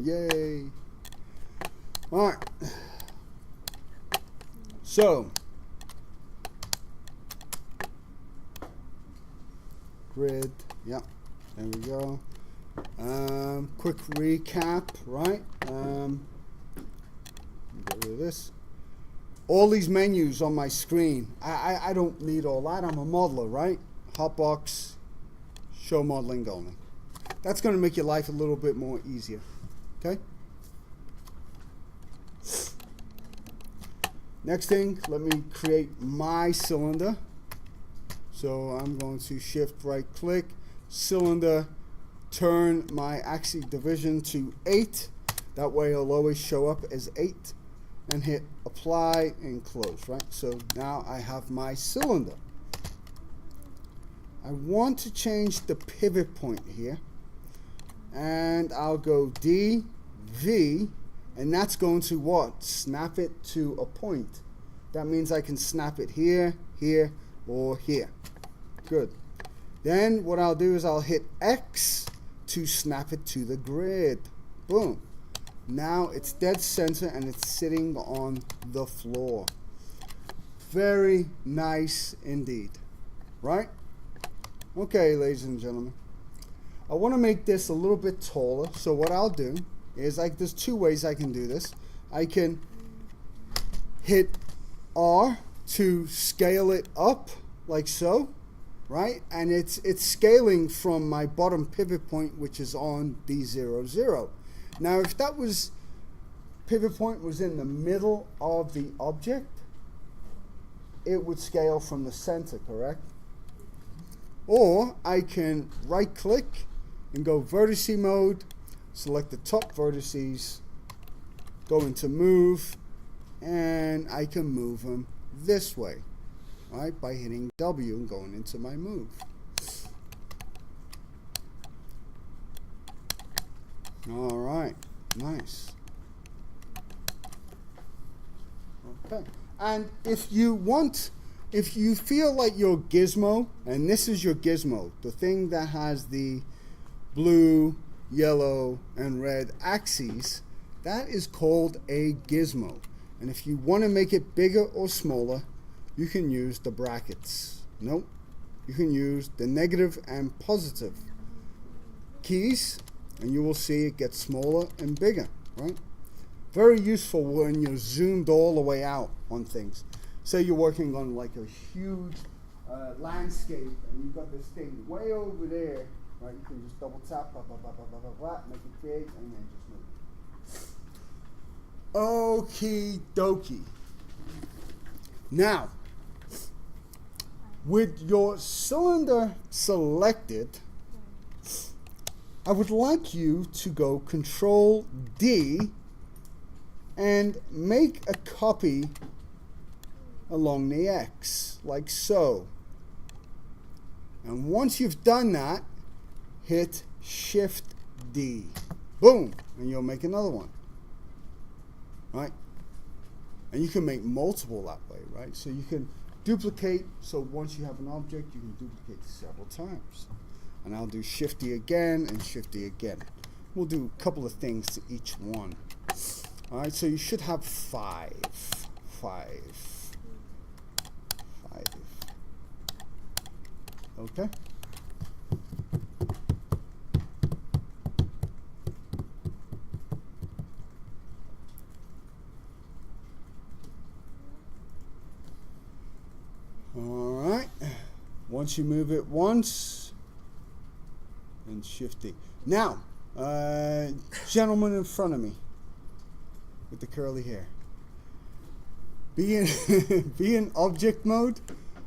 Yay. All right. So, grid, yeah, there we go. Quick recap, right? Get rid of this. All these menus on my screen, I don't need all that. I'm a modeler, right? Hotbox, show modeling only. That's going to make your life a little bit more easier, okay? Next thing, let me create my cylinder. So I'm going to shift right click, cylinder, turn my axis division to 8. That way it'll always show up as 8. And hit apply and close, right? So now I have my cylinder. I want to change the pivot point here. And I'll go D, V, and that's going to what? Snap it to a point. That means I can snap it here, here, or here. Good. Then what I'll do is I'll hit X to snap it to the grid. Boom. Now it's dead center and it's sitting on the floor. Very nice indeed. Right? Okay, ladies and gentlemen. I want to make this a little bit taller. So what I'll do is, there's two ways I can do this. I can hit R to scale it up like so, right? And it's scaling from my bottom pivot point, which is on D00. Now, if that pivot point was in the middle of the object, it would scale from the center, correct? Or I can right click and go vertice mode, select the top vertices, go into move, and I can move them this way, right? By hitting W and going into my move. All right, nice. Okay, and if you feel like your gizmo, and this is your gizmo, the thing that has the blue, yellow, and red axes, that is called a gizmo. And if you want to make it bigger or smaller, you can use the brackets. Nope, you can use the negative and positive keys, and you will see it gets smaller and bigger, right? Very useful when you're zoomed all the way out on things. Say you're working on like a huge landscape and you've got this thing way over there, right? You can just double tap, blah, blah, blah, blah, blah, blah, blah, make it big, and then just move. Okie dokie. Now, with your cylinder selected, I would like you to go Control D and make a copy along the X, like so. And once you've done that, hit Shift D. Boom! And you'll make another one. Right? And you can make multiple that way, right? So you can duplicate, so once you have an object, you can duplicate several times. And I'll do Shift D again and Shift D again. We'll do a couple of things to each one. All right, so you should have 5. Okay. All right. Once you move it once, and Shift D. Now, gentleman in front of me with the curly hair. Be in object mode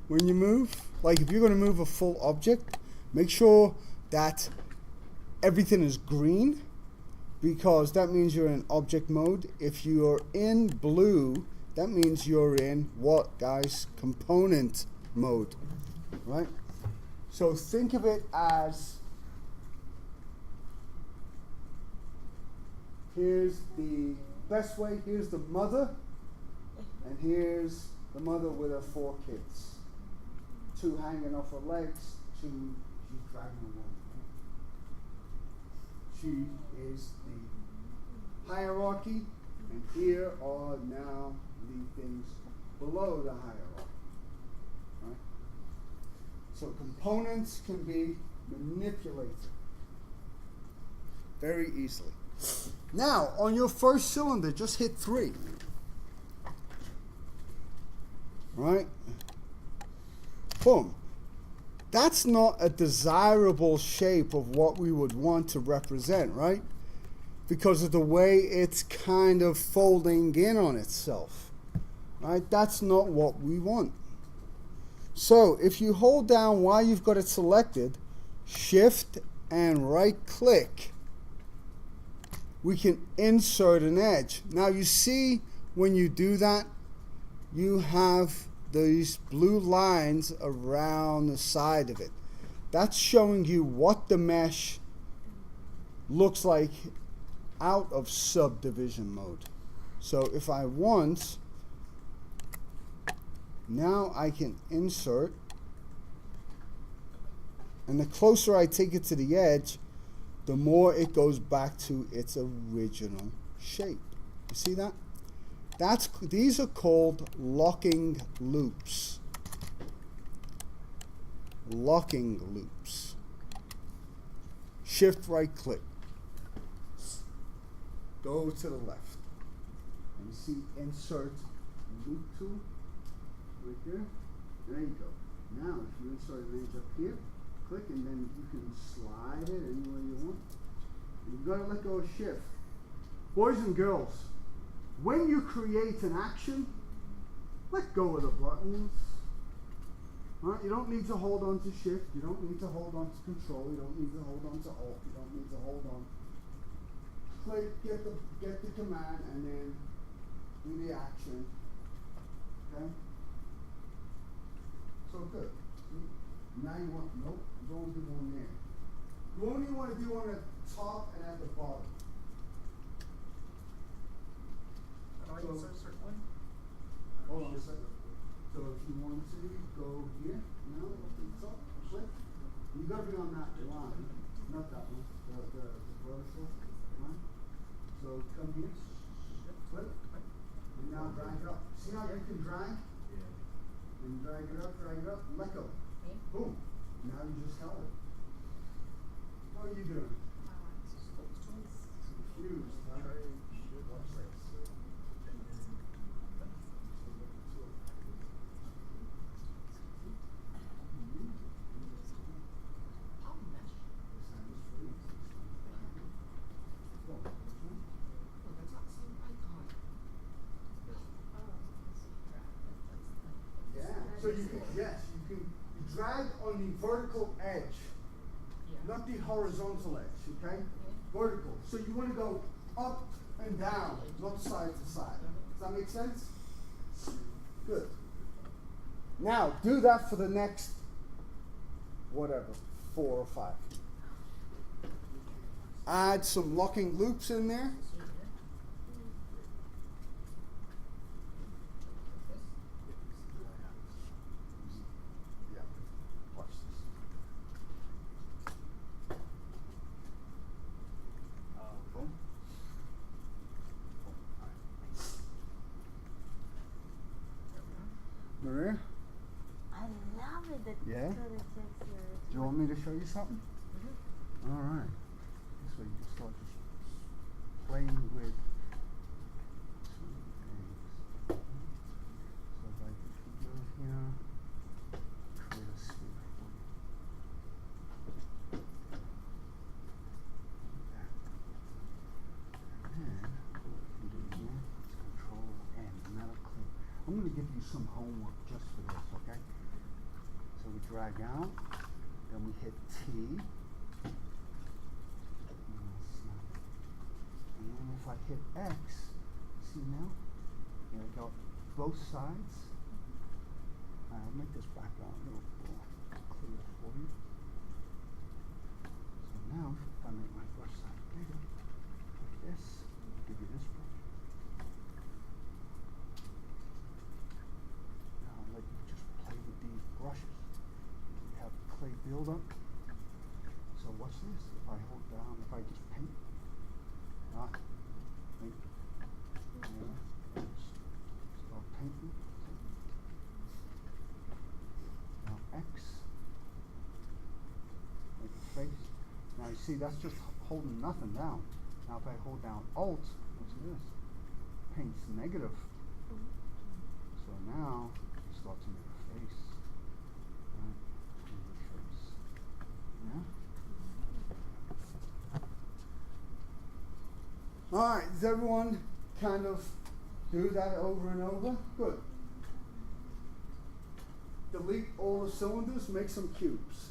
when you move. Like if you're going to move a full object, make sure that everything is green, because that means you're in object mode. If you're in blue, that means you're in what, guys? Component mode, right? So think of it as, here's the best way, here's the mother, and here's the mother with her 4 kids. 2 hanging off her legs, 2, she's dragging along. She is the hierarchy, and here are now the things below the hierarchy. Right? So components can be manipulated very easily. Now, on your first cylinder, just hit 3. Right? Boom. That's not a desirable shape of what we would want to represent, right? Because of the way it's kind of folding in on itself. Right? That's not what we want. So if you hold down while you've got it selected, Shift and right click, we can insert an edge. Now you see when you do that, you have these blue lines around the side of it. That's showing you what the mesh looks like out of subdivision mode. So if I want, now I can insert, and the closer I take it to the edge, the more it goes back to its original shape. You see that? These are called locking loops. Locking loops. Shift right click. Go to the left. And you see insert loop tool right there. There you go. Now if you insert an edge up here, click, and then you can slide it anywhere you want. And you've got to let go of shift. Boys and girls, when you create an action, let go of the buttons. Right? You don't need to hold on to shift. You don't need to hold on to control. You don't need to hold on to alt. You don't need to hold on. Click, get the command, and then do the action. Okay? So good. Now you want, nope, you don't do one there. You only want to do on the top and at the bottom. So, hold on a second. So if you want to go here, now up to the top, click. You got to be on that line, not that one, the vertical line. So come here, click, and now drag it up. See how you can drag? Yeah. And drag it up, let go. Boom. Now you just held it. How are you doing? Confused, huh? Watch this. So you can, yes, you drag on the vertical edge, not the horizontal edge, okay? Vertical. So you want to go up and down, not side to side. Does that make sense? Good. Now, do that for the next, whatever, 4 or 5. Add some locking loops in there. Maria? I love it that Yeah? it says here. Do you want me to show you something? All right. This way you can start just playing with some things. So like if you go here, create a sphere for you. And then what we can do here is control N, and that'll click. I'm going to give you some homework just for this, okay? So we drag out, then we hit T. And then if I hit X, see now? Here I go, both sides. I'll make this background a little more clear for you. So now, if I make my brush size bigger, like this, I'll give you this brush. Now I'll let you just play with these brushes. We have clay buildup. So watch this. If I hold down, if I just paint, then see, that's just holding nothing down. Now if I hold down Alt, what's this? Paint's negative. So now it starts in your face. Right? In your face. Yeah? Alright, does everyone kind of do that over and over? Good. Delete all the cylinders, make some cubes.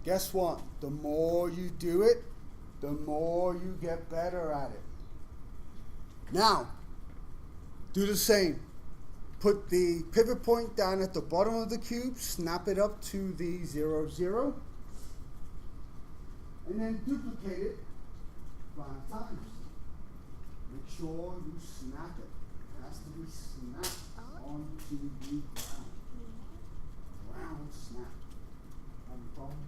Guess what? The more you do it, the more you get better at it. Now, do the same. Put the pivot point down at the bottom of the cube, snap it up to the 0, 0, and then duplicate it 5 times. Make sure you snap it. It has to be snapped onto the ground. Round snap. Have a problem?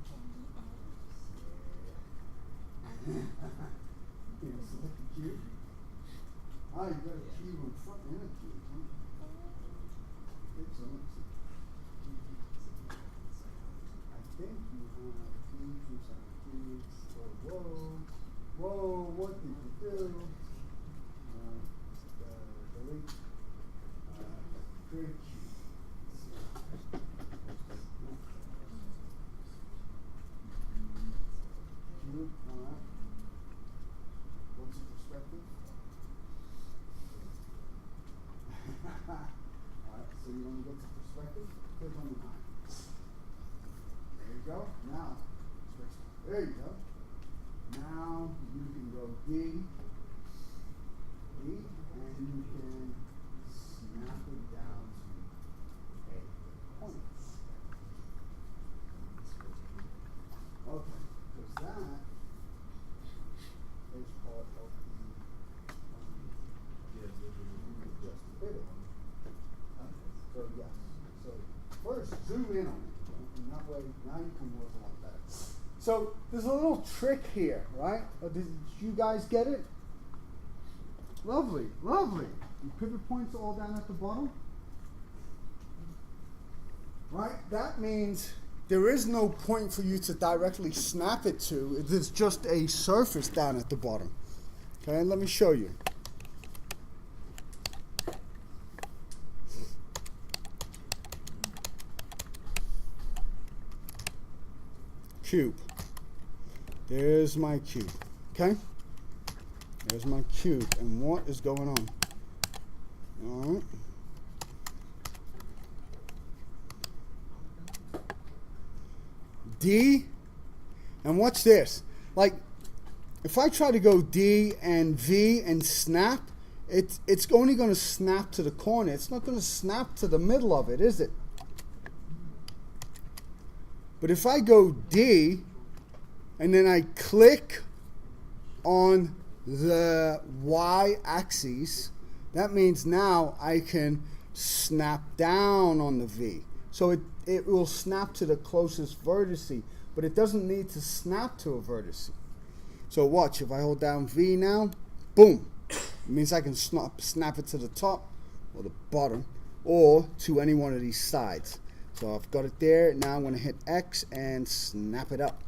Yeah, select the cube. Ah, you got a cube in front and a cube, huh? Okay, so let's see. I think you have cubes inside cubes. Whoa, whoa, what did you do? Delete. Create cube. Cube, alright. What's the perspective? Alright, so you want to get to perspective? Click on the eye. There you go. Now, there you go. Now you can go D, and you can snap it down to a point. Okay, because that is part of the just a bit of it. So yes. So first zoom in on it, and that way now you can work a lot better. So there's a little trick here, right? Did you guys get it? Lovely, lovely. The pivot points all down at the bottom. Right? That means there is no point for you to directly snap it to. It is just a surface down at the bottom. Okay, let me show you. Cube. There's my cube. Okay? There's my cube. And what is going on? All right. D. And what's this? Like, if I try to go D and V and snap, it's only going to snap to the corner. It's not going to snap to the middle of it, is it? But if I go D and then I click on the Y axis, that means now I can snap down on the V. So it will snap to the closest vertice, but it doesn't need to snap to a vertice. So watch, if I hold down V now, boom. It means I can snap it to the top or the bottom or to any one of these sides. So I've got it there. Now I'm going to hit X and snap it up.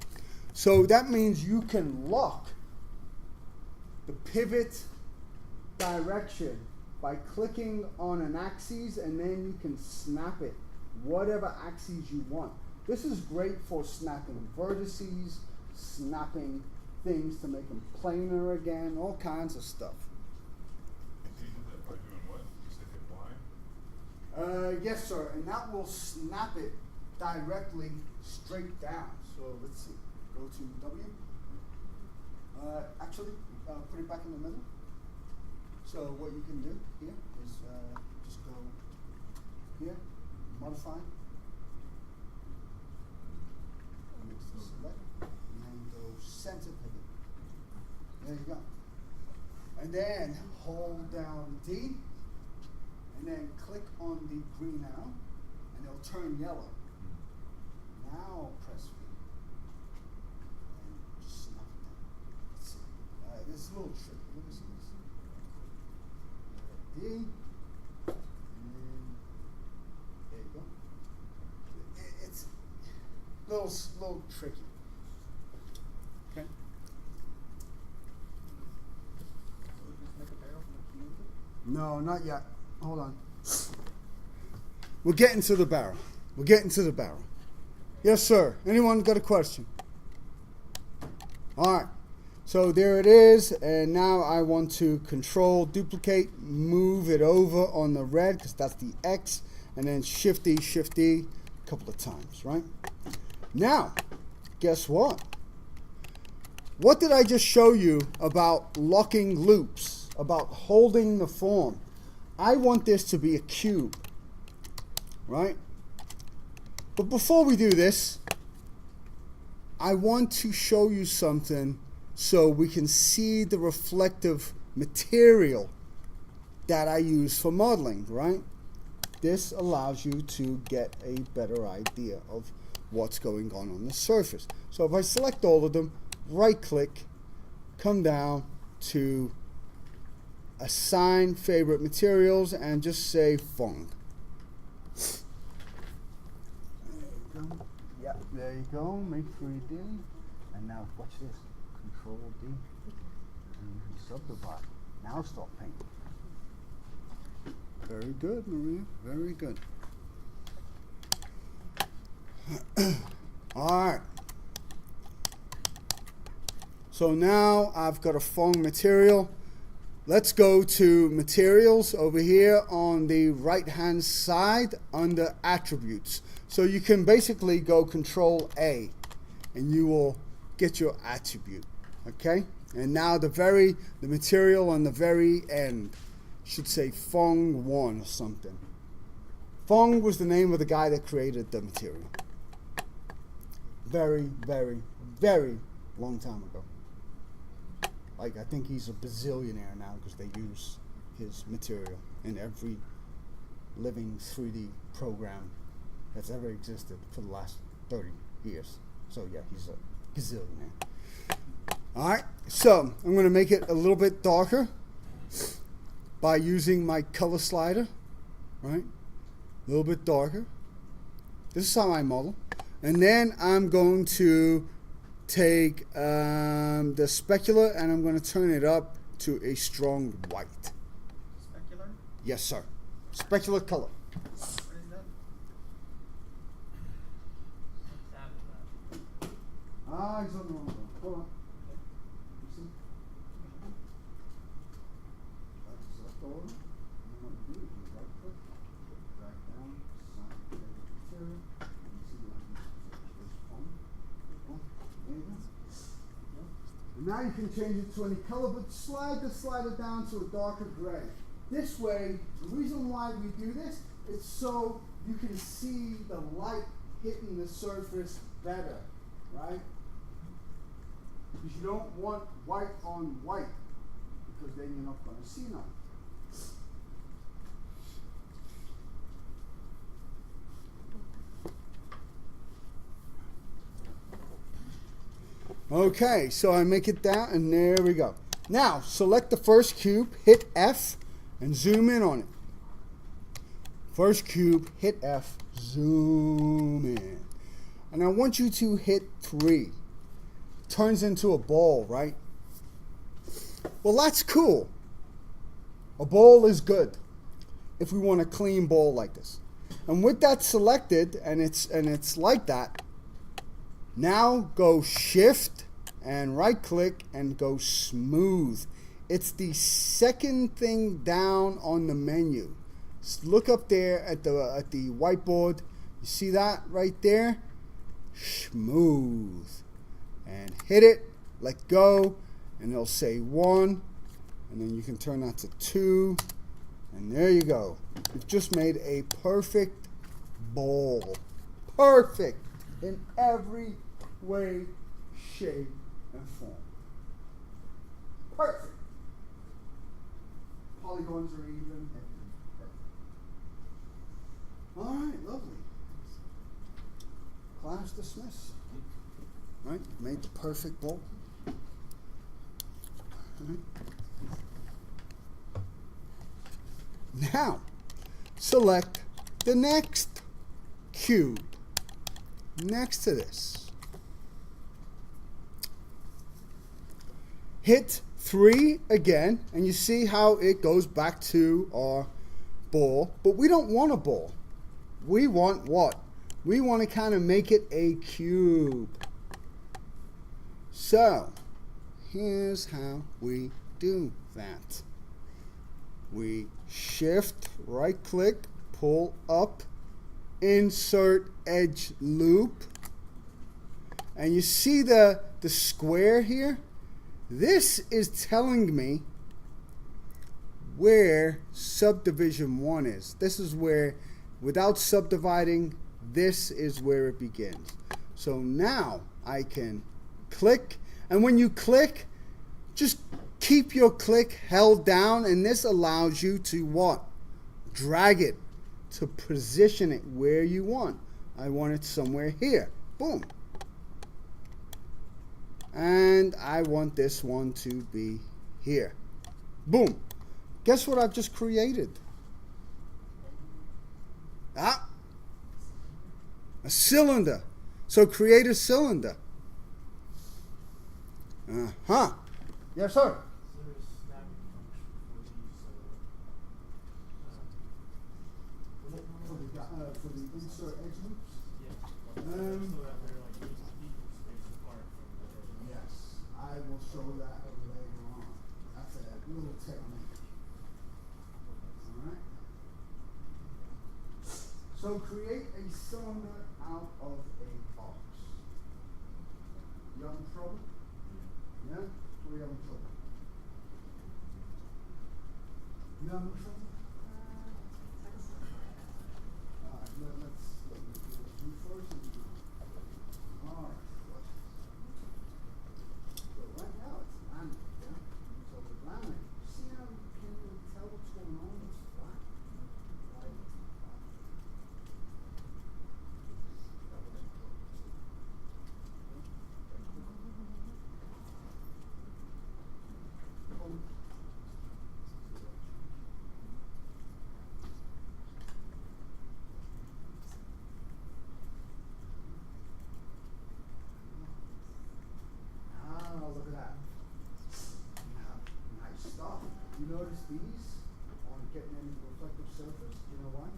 So that means you can lock the pivot direction by clicking on an axis, and then you can snap it whatever axes you want. This is great for snapping vertices, snapping things to make them planar again, all kinds of stuff. So you did that by doing what? You said hit Y? Yes, sir, and that will snap it directly straight down. So let's see, go to W. Actually, put it back in the middle. So what you can do here is just go here, modify, mix the select, and then go center pivot. There you go. And then hold down D, and then click on the green arrow, and it'll turn yellow. Now press V, and just snap it down. Let's see. This is a little tricky. Let me see this. D, and then there you go. It's little tricky. Okay. No, not yet. Hold on. We're getting to the barrel. We're getting to the barrel. Yes, sir. Anyone got a question? All right. So there it is. And now I want to control, duplicate, move it over on the red because that's the X. And then Shift E a couple of times, right? Now, guess what? What did I just show you about locking loops, about holding the form? I want this to be a cube, right? But before we do this, I want to show you something so we can see the reflective material that I use for modeling, right? This allows you to get a better idea of what's going on the surface. So if I select all of them, right click, come down to assign favorite materials and just say Phong. There you go. Yep, there you go. Make 3D. And now watch this. Control D. And you can subdivide. Now start painting. Very good, Maria. Very good. Alright. So now I've got a Phong material. Let's go to materials over here on the right hand side under attributes. So you can basically go Control A and you will get your attribute. Okay? And now the material on the very end should say Phong 1 or something. Phong was the name of the guy that created the material. Very, very, very long time ago. Like, I think he's a bazillionaire now because they use his material in every living 3D program that's ever existed for the last 30 years. So yeah, he's a gazillionaire. Alright, so I'm going to make it a little bit darker by using my color slider, right? A little bit darker. This is how I model. And then I'm going to take the specular and I'm going to turn it up to a strong white. Specular? Yes, sir. Specular color. What is that? Ah, he's on the wrong one. Hold on. You see? Select all of them. And what you do is you right click, drag down, assign favorite material, and you see what I use this phone. Boom. There you go. And now you can change it to any color, but slide the slider down to a darker gray. This way, the reason why we do this is so you can see the light hitting the surface better, right? Because you don't want white on white, because then you're not going to see nothing. Okay, so I make it down, and there we go. Now, select the first cube, hit F, and zoom in on it. First cube, hit F, zoom in. And I want you to hit 3. Turns into a ball, right? Well, that's cool. A ball is good if we want a clean ball like this. And with that selected, and it's like that, now go Shift and right click and go Smooth. It's the second thing down on the menu. Look up there at the whiteboard. You see that right there? Smooth. And hit it, let go, and it'll say 1, and then you can turn that to 2, and there you go. You've just made a perfect bowl. Perfect in every way, shape, and form. Perfect. Polygons are even. All right, lovely. Class dismissed. Right, made the perfect bowl. Right. Now, select the next cube. next to this. Hit 3 again, and you see how it goes back to our ball. But we don't want a ball. We want what? We want to kind of make it a cube. So, here's how we do that. We shift, right click, pull up, insert edge loop. And you see the square here? This is telling me where subdivision 1 is. This is where, without subdividing, this is where it begins. So now I can click, and when you click, just keep your click held down, and this allows you to what? Drag it to position it where you want. I want it somewhere here. Boom. And I want this one to be here. Boom. Guess what I've just created? Ah, a cylinder. So create a cylinder. Uh-huh. Yes, sir. Is there a snapping function For the insert edge loops? Yeah. Um, So that they're like equal space apart from the edge. Yes, I will show that later on. That's a little technique. Alright? So create a cylinder out of a box. You having trouble? Yeah? What are you having trouble? You having trouble? Alright, let's do it first. Alright. So right now it's laminate, yeah? So the laminate, see how you can't really tell what's going on? It's flat. Right? Look at that. Now, nice stuff. You notice these aren't getting any reflective surface? You know why?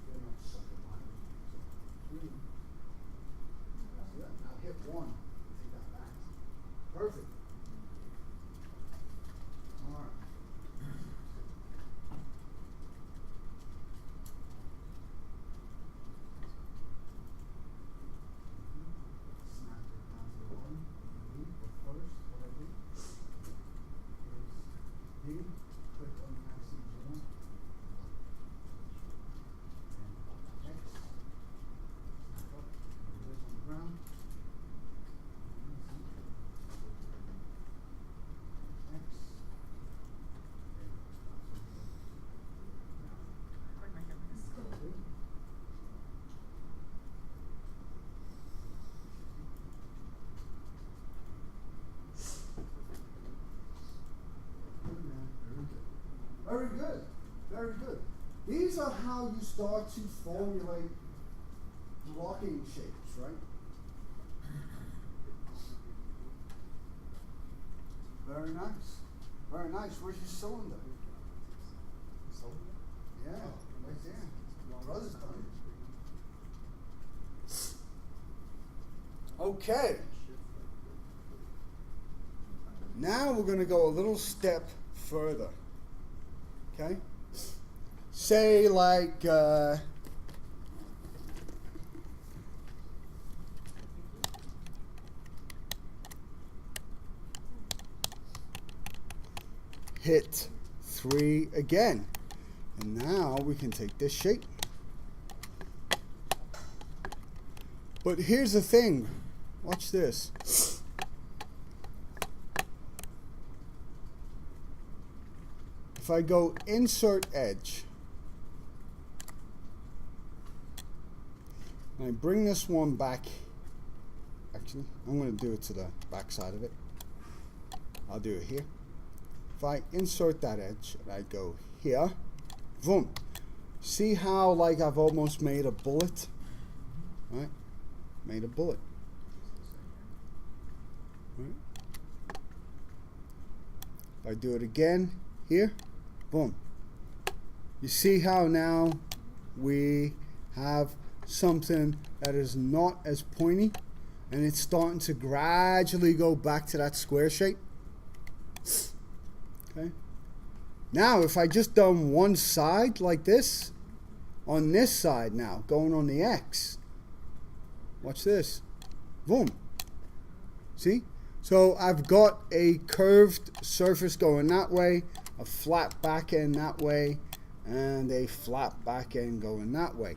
They're not subdivided. See that? Now hit 1. See that back. Perfect. Alright. Snap it down to 1. First, what I do is D, click on the IC joint, and X, snap up, put this on the ground, X, Very good. Very good. These are how you start to formulate blocking shapes, right? Very nice. Very nice. Where's your cylinder? Yeah, right there. My brother's done it. Okay. Now we're going to go a little step further. Okay? Say like hit 3 again. And now we can take this shape. But here's the thing. Watch this. If I go insert edge, and I bring this one back, actually, I'm going to do it to the back side of it. I'll do it here. If I insert that edge, and I go here, boom. See how like I've almost made a bullet, right? made a bullet. Right. If I do it again here, boom. You see how now we have something that is not as pointy, and it's starting to gradually go back to that square shape. Okay. Now if I just done one side like this, on this side now, going on the X, watch this, boom. See? So I've got a curved surface going that way, a flat back end that way, and a flat back end going that way.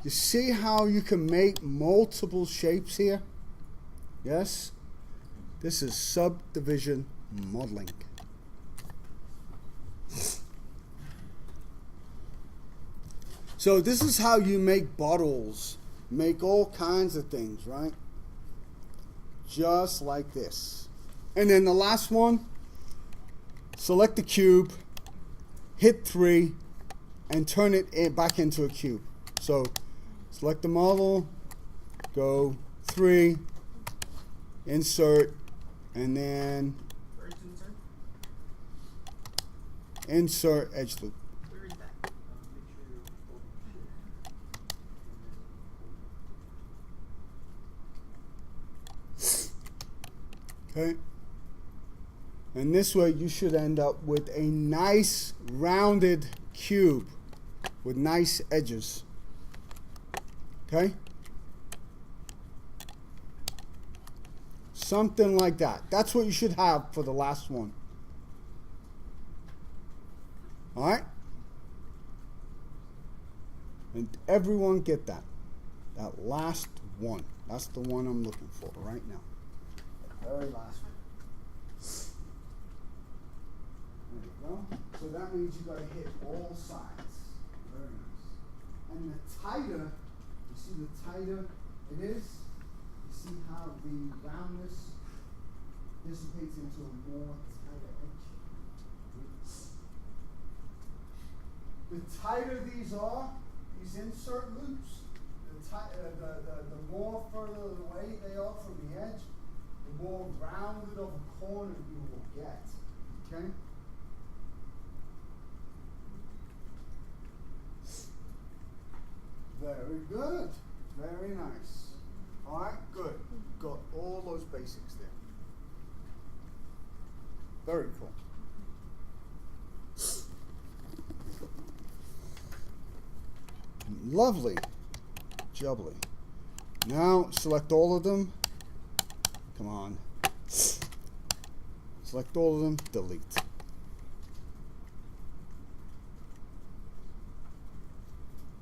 You see how you can make multiple shapes here? Yes? This is subdivision modeling. So this is how you make bottles, make all kinds of things, right? Just like this. And then the last one, select the cube, hit 3, and turn it back into a cube. So select the model, go 3, insert, and then Where is insert? insert edge loop. Where is that? Make sure you're holding shift. Okay. And this way you should end up with a nice rounded cube with nice edges. Okay? Something like that. That's what you should have for the last one. Alright? And everyone get that. That last one. That's the one I'm looking for right now. The very last one. There you go. So that means you gotta hit all sides. Very nice. And the tighter, you see the tighter it is, you see how the roundness dissipates into a more tighter edge. The tighter these are, these insert loops, the more further away they are from the edge, the more rounded of a corner you will get. Okay? Very good. Very nice. Alright, good. Got all those basics there. Very cool. Lovely. Jubbly. Now select all of them. Come on. Select all of them. Delete.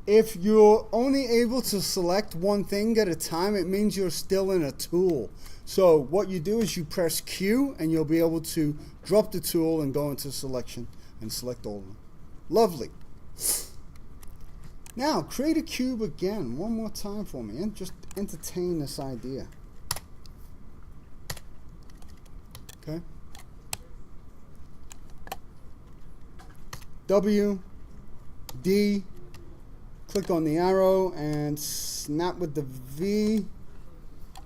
If you're only able to select one thing at a time, it means you're still in a tool. So what you do is you press Q and you'll be able to drop the tool and go into selection and select all of them. Lovely. Now create a cube again one more time for me and just entertain this idea. Okay. W, D, click on the arrow and snap with the V.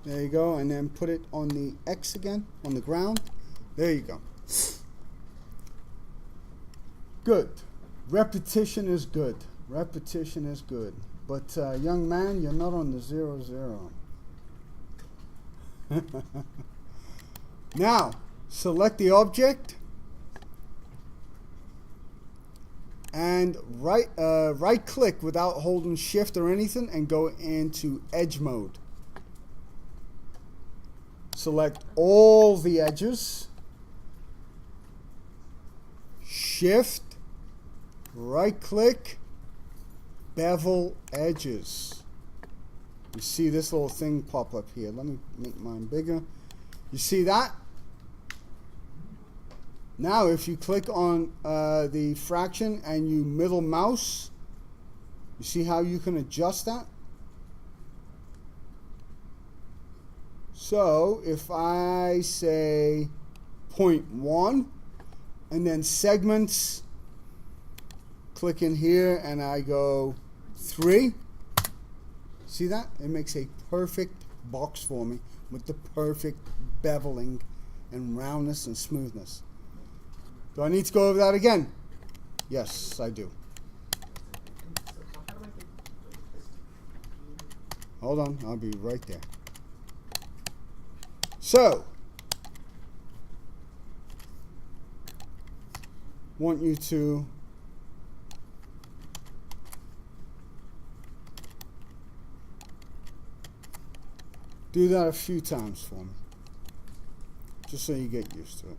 There you go. And then put it on the X again, on the ground. There you go. Good. Repetition is good. Repetition is good. But young man, you're not on the 0, 0. Now, select the object. And right click without holding shift or anything and go into edge mode. Select all the edges. Shift, right click, bevel edges. You see this little thing pop up here. Let me make mine bigger. You see that? Now if you click on the fraction and you middle mouse, you see how you can adjust that? So if I say 0.1 and then segments, click in here and I go 3, see that? It makes a perfect box for me with the perfect beveling and roundness and smoothness. Do I need to go over that again? Yes, I do. So how do I get this? Hold on, I'll be right there. So, want you to do that a few times for me, just so you get used to it.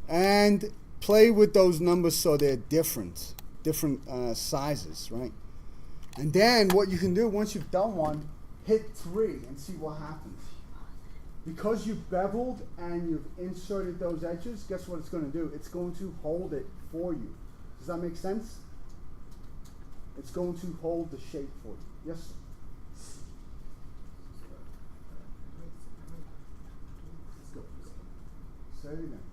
And play with those numbers so they're different sizes, right? And then what you can do once you've done one, hit 3 and see what happens. Because you've beveled and you've inserted those edges, guess what it's going to do? It's going to hold it for you. Does that make sense? It's going to hold the shape for you. Yes, sir. Let's go. Say it again.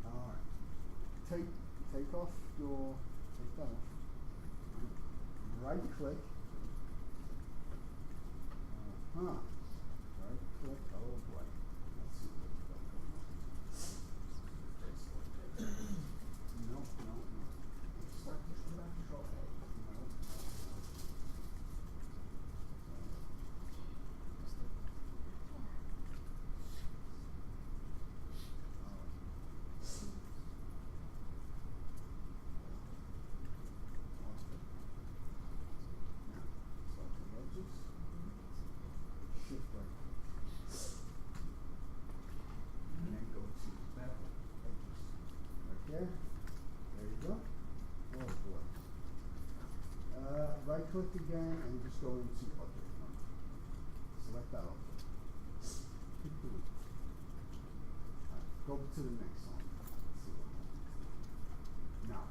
All right. Take off your, take that off. Right click. Right click. Oh boy. Let's see what we've got going on. No. Start control A. Shift right. And then go to bevel edges. Right there. There you go. Oh boy. Right click again and just go into other one. Select that up. Keep doing. Alright, go to the next one. Let's see what happens. Now.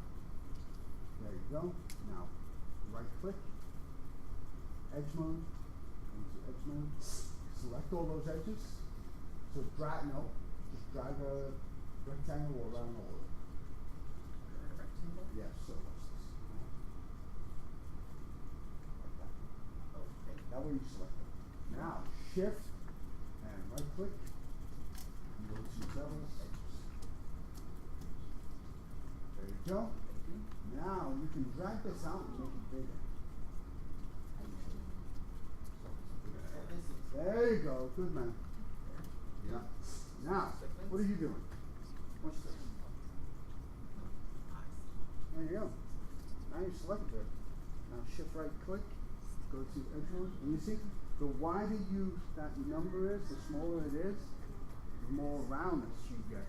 There you go. Now, right click. Edge mode. Into edge mode. Select all those edges. So just drag a rectangle around all of it. Rectangle? Yeah, so watch this. Like that. Okay. That way you select it. Now, shift and right click and go to bevel edges. There you go. Thank you. Now you can drag this out and make it bigger. There you go. Good man. Yeah. Now, what are you doing? Watch this. There you go. Now you select it. Now shift right click, go to edge mode, and you see the wider that number is, the smaller it is, the more roundness you get.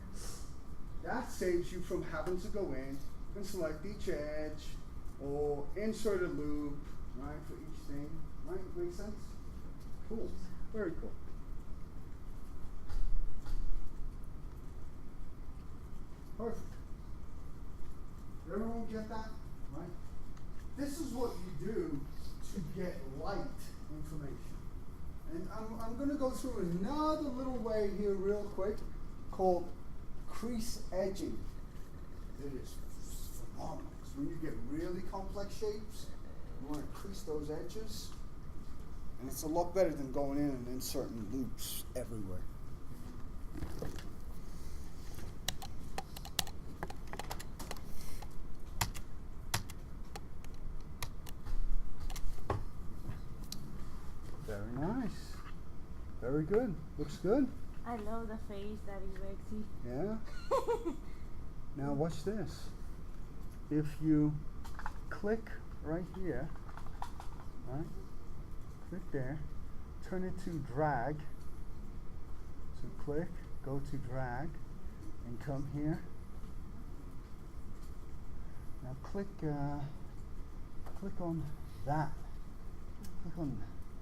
That saves you from having to go in and select each edge or insert a loop, right, for each thing. Right? Make sense? Cool. Very cool. Perfect. Everyone get that? Right? This is what you do to get light information. And I'm going to go through another little way here real quick called crease edging. It is phenomenal. So when you get really complex shapes, you want to crease those edges. And it's a lot better than going in and inserting loops everywhere. Very nice. Very good. Looks good. I love the face that he makes. Yeah. Now watch this. If you click right here, right? Click there, turn it to drag. So click, go to drag, and come here. Now click on that. Click on,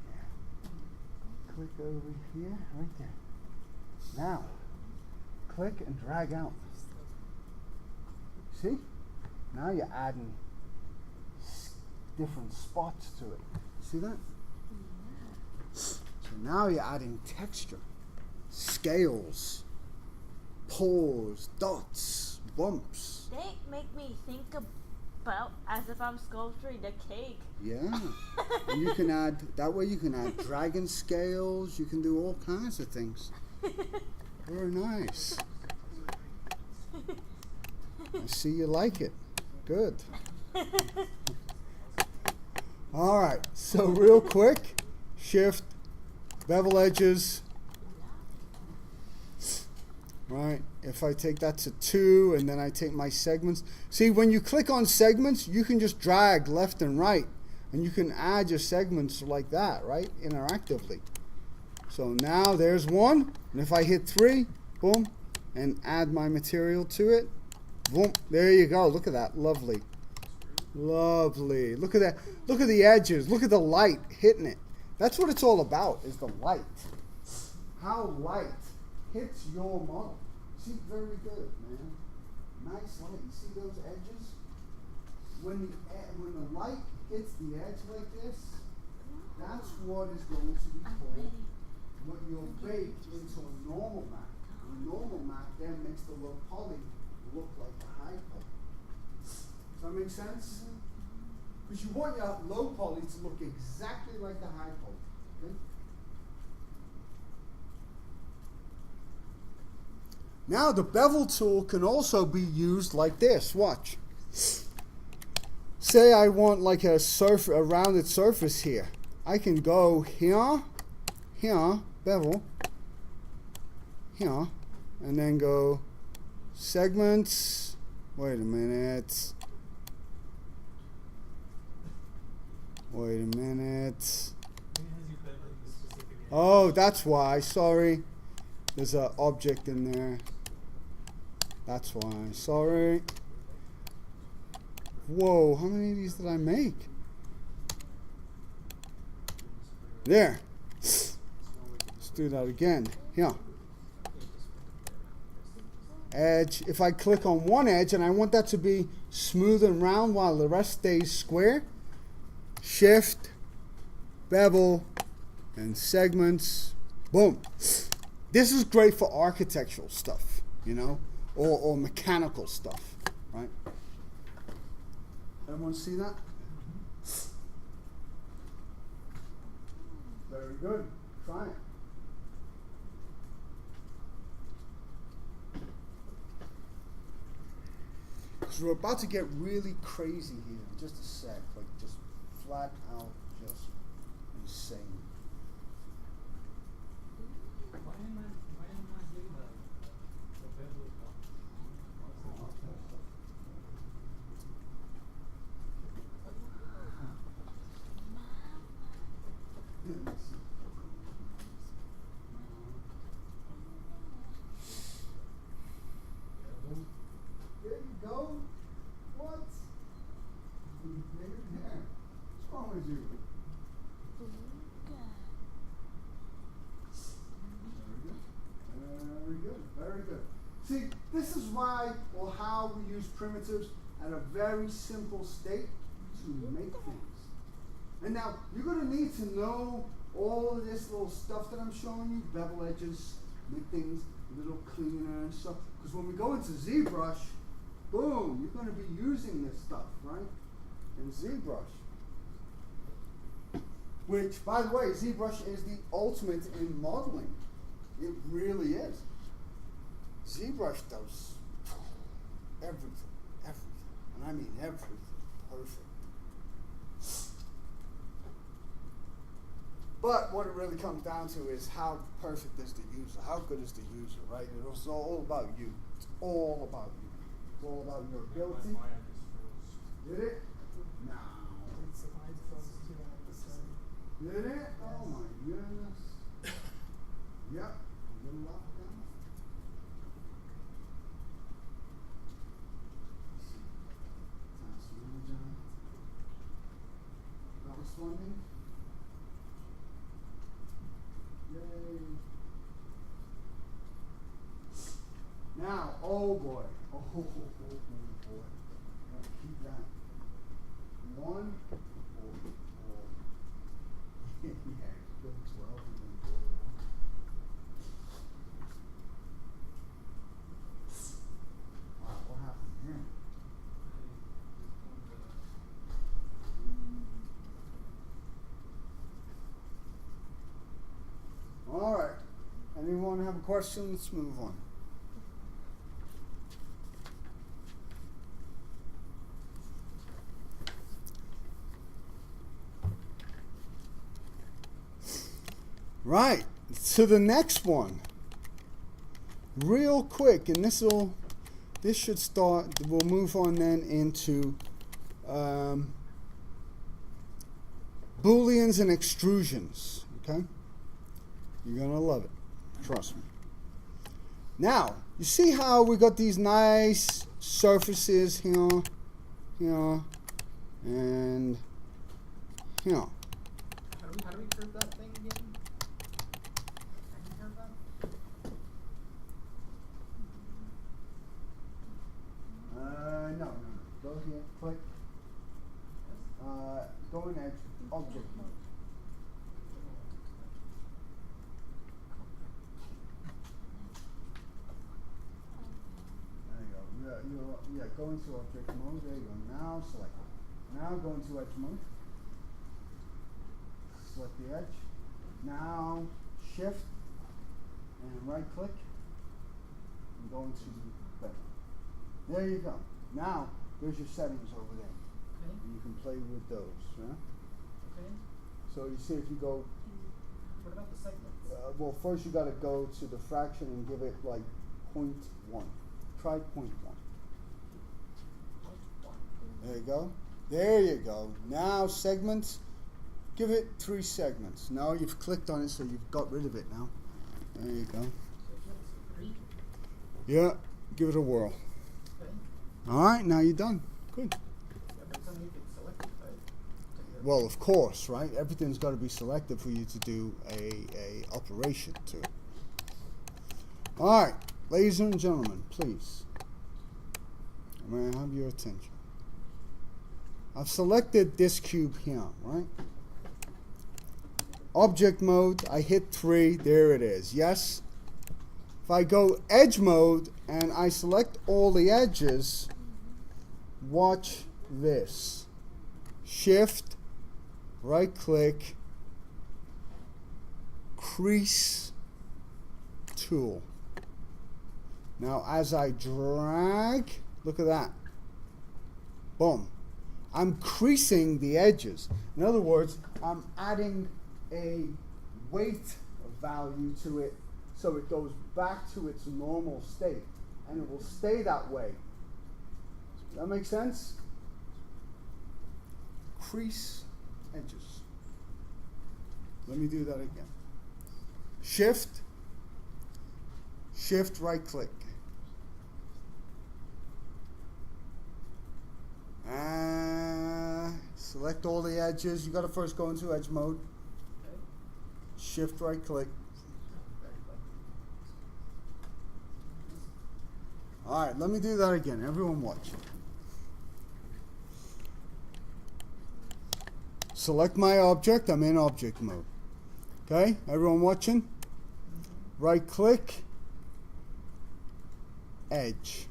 yeah. Click over here, right there. Now, click and drag out. See? Now you're adding different spots to it. See that? So now you're adding texture, scales, pores, dots, bumps. They make me think felt as if I'm sculpturing the cake. Yeah. And you can add, that way you can add dragon scales, you can do all kinds of things. Very nice. I see you like it. Good. All right, so real quick, shift, bevel edges. Right, if I take that to 2 and then I take my segments. See, when you click on segments, you can just drag left and right and you can add your segments like that, right, interactively. So now there's 1, and if I hit 3, boom, and add my material to it, boom, there you go. Look at that, lovely. Lovely. Look at that. Look at the edges. Look at the light hitting it. That's what it's all about, is the light. How light hits your model. See, very good, man. Nice light. You see those edges? When the light hits the edge like this, that's what is going to be called what you'll bake into a normal mat. A normal mat then makes the low poly look like the high poly. Does that make sense? Because you want your low poly to look exactly like the high poly. Okay? Now the bevel tool can also be used like this. Watch. Say I want like a rounded surface here. I can go here, here, bevel, here, and then go segments. Wait a minute. Wait a minute. Oh, that's why. Sorry. There's an object in there. That's why. Sorry. Whoa, how many of these did I make? There. Let's do that again. Here. Edge. If I click on one edge and I want that to be smooth and round while the rest stays square, shift, bevel, and segments. Boom. This is great for architectural stuff, you know, or mechanical stuff, right? Everyone see that? Very good. Try it. Because we're about to get really crazy here in just a sec, like just flat out, just insane. Why am I getting the bevel up? There you go. What? There. What's wrong with you? Very good. Very good. See, this is why or how we use primitives at a very simple state to make things. And now, you're going to need to know all of this little stuff that I'm showing you, bevel edges, make things a little cleaner and stuff. Because when we go into ZBrush, boom, you're going to be using this stuff, right? In ZBrush. Which, by the way, ZBrush is the ultimate in modeling. It really is. ZBrush does everything. And I mean everything. Perfect. But what it really comes down to is how perfect is the user, how good is the user, right? It's all about you. It's all about you. It's all about your ability. Did it? No. Did it? Oh my goodness. Yep. A little off down. That was funny. Yay. Now, oh boy. Oh boy. Gotta keep that. One. Yeah, good 12. Wow, what happened here? All right. Anyone have a question? Let's move on. Right. To the next one. Real quick, and this should start. We'll move on then into Booleans and extrusions. Okay. You're gonna love it. Trust me. Now, you see how we got these nice surfaces here, here, and here. How do we curve that thing again? Can you curve that? No. Go here, click. Go in edge, object mode. There you go. Yeah, go into object mode. There you go. Now select it. Now go into edge mode. Select the edge. Now shift and right click and go into bevel. There you go. Now there's your settings over there. Okay. And you can play with those. Yeah? Okay. So you see if you go, What about the segments? well, first you got to go to the fraction and give it like 0.1. Try 0.1. There you go. There you go. Now segments. Give it 3 segments. Now you've clicked on it, so you've got rid of it now. There you go. So it's 3. Yeah. Give it a whirl. Okay. All right. Now you're done. Good. Yeah, but it's only if it's selected, right? Well, of course, right? Everything's got to be selected for you to do a operation to it. All right, ladies and gentlemen, please. I'm gonna have your attention. I've selected this cube here, right? Object mode, I hit 3, there it is, yes? If I go edge mode and I select all the edges, watch this. Shift, right click, crease tool. Now as I drag, look at that. Boom. I'm creasing the edges. In other words, I'm adding a weight value to it so it goes back to its normal state. And it will stay that way. Does that make sense? Crease edges. Let me do that again. Shift, right click. Select all the edges. You got to first go into edge mode. Okay. Shift right click. All right, let me do that again. Everyone watch. Select my object. I'm in object mode. Okay, everyone watching? Right click. Edge.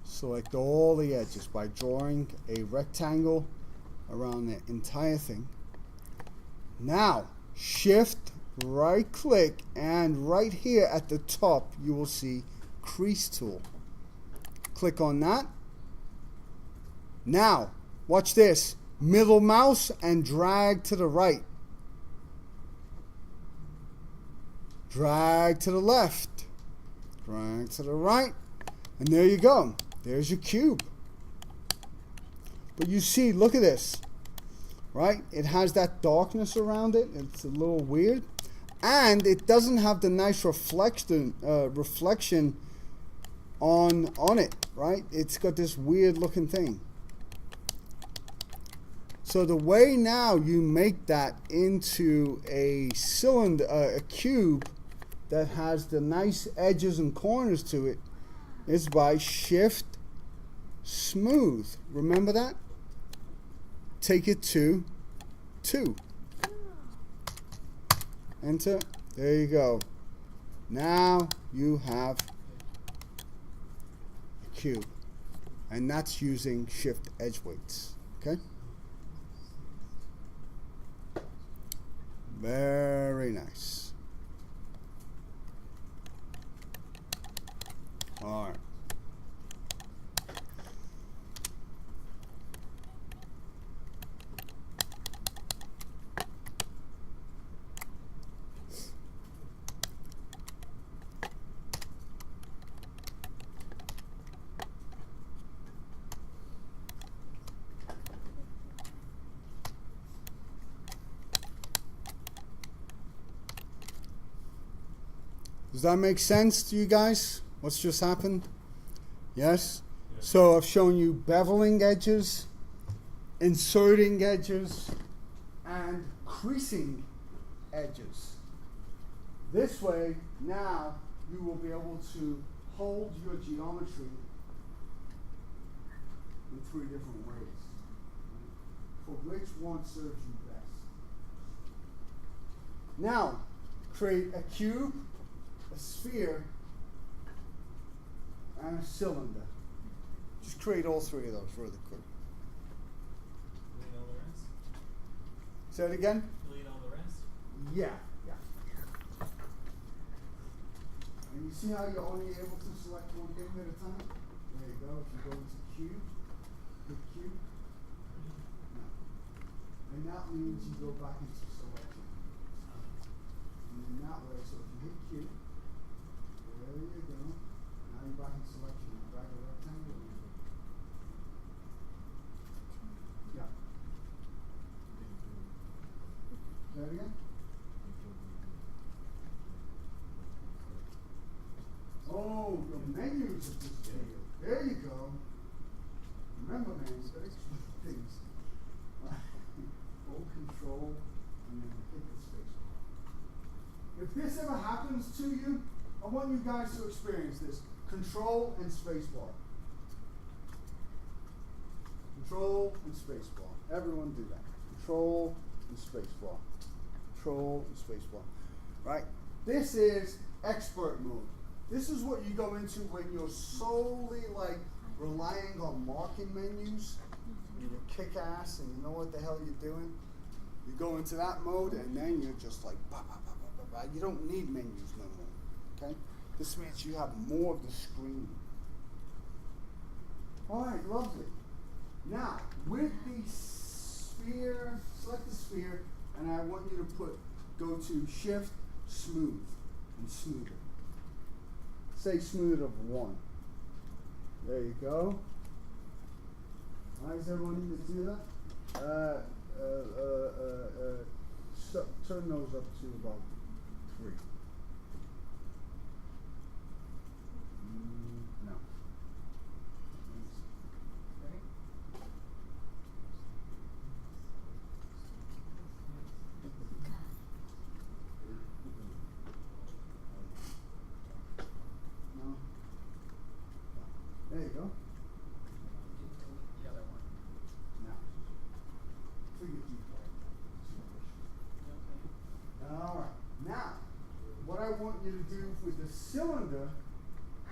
Select all the edges by drawing a rectangle around the entire thing. Now, shift, right click, and right here at the top you will see crease tool. Click on that. Now, watch this. Middle mouse and drag to the right. Drag to the left. Drag to the right. And there you go. There's your cube. But you see, look at this. Right? It has that darkness around it. It's a little weird. And it doesn't have the nice reflection on it, right? It's got this weird looking thing. So the way now you make that into a cylinder, a cube that has the nice edges and corners to it is by shift smooth. Remember that? Take it to 2. Enter. There you go. Now you have a cube. And that's using shift edge weights. Okay? Very nice. Does that make sense to you guys? What's just happened? Yes? Yeah. So I've shown you beveling edges, inserting edges, and creasing edges. This way, now you will be able to hold your geometry in 3 different ways. For which one serves you best? Now, create a cube, a sphere, and a cylinder. Just create all 3 of those really quick. Delete all the rest. Say it again? Delete all the rest. Yeah. And you see how you're only able to select one thing at a time? There you go. If you go into cube, hit cube. No. And that means you go back into selection. And in that way, so if you hit cube, there you go. Now you're back in selection. Now drag a rectangle. Yeah. Say that again? Oh, the menus of this video. There you go. Remember, man, you gotta keep things. Hold control and then hit the space bar. If this ever happens to you, I want you guys to experience this. Control and space bar. Control and space bar. Everyone do that. Control and space bar. Control and space bar. Right? This is expert mode. This is what you go into when you're solely like relying on marking menus. And you kick ass and you know what the hell you're doing. You go into that mode and then you're just like bah, bah, bah, bah, bah, bah. You don't need menus no more. Okay? This means you have more of the screen. Alright, lovely. Now, with the sphere, select the sphere, and I want you to go to Shift, Smooth, and Smoother. Say smooth of 1. There you go. How does everyone need to do that? Turn those up to about 3. No. Okay. No. There you go. The other one. Now. Figure Alright. Now, what I want you to do with the cylinder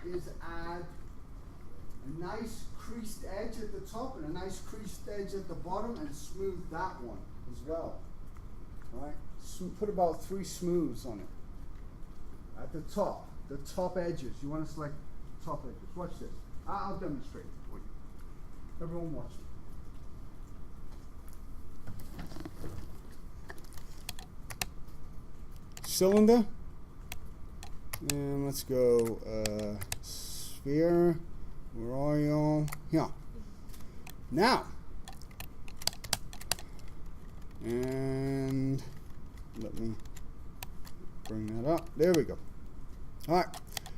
is add a nice creased edge at the top and a nice creased edge at the bottom and smooth that one as well. Alright? Put about 3 smooths on it. At the top edges. You want to select top edges. Watch this. I'll demonstrate it for you. Everyone watch it. Cylinder. And let's go sphere. Where are y'all? Yeah. Now. And let me bring that up. There we go. All right.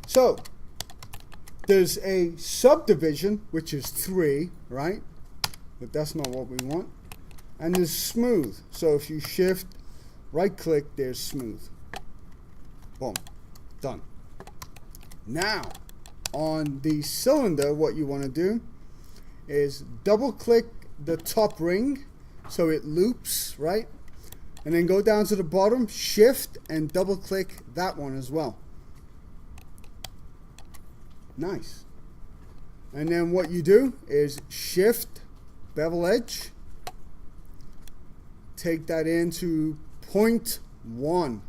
So there's a subdivision, which is 3, right? But that's not what we want. And there's smooth. So if you shift, right click, there's smooth. Boom. Done. Now, on the cylinder, what you want to do is double click the top ring so it loops, right? And then go down to the bottom, shift, and double click that one as well. Nice. And then what you do is shift, bevel edge, take that into 0.1.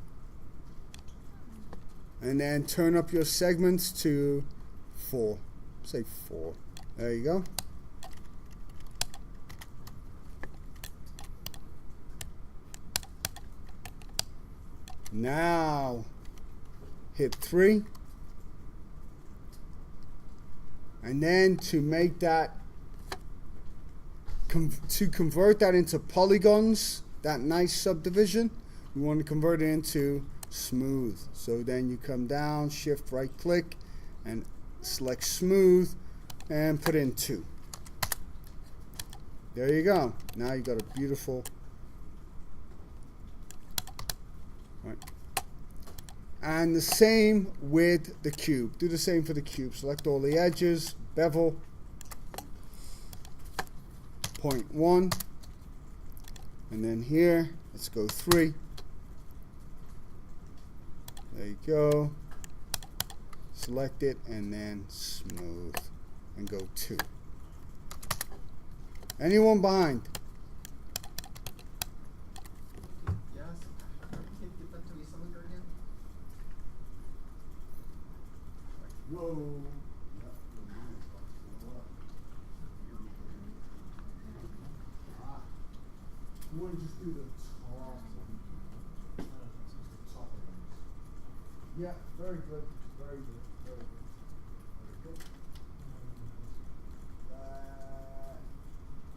And then turn up your segments to 4. Say 4. There you go. Now hit 3. And then to make that, to convert that into polygons, that nice subdivision, we want to convert it into smooth. So then you come down, shift right click, and select smooth, and put in 2. There you go. Now you got a beautiful. Right. And the same with the cube. Do the same for the cube. Select all the edges, bevel, 0.1, and then here, let's go 3. There you go. Select it and then smooth and go 2. Anyone behind? Yes. Can you get that to a cylinder again? Whoa. You want to just do the top one. Top of them. Yeah, very good. Very good. Very good. Very good.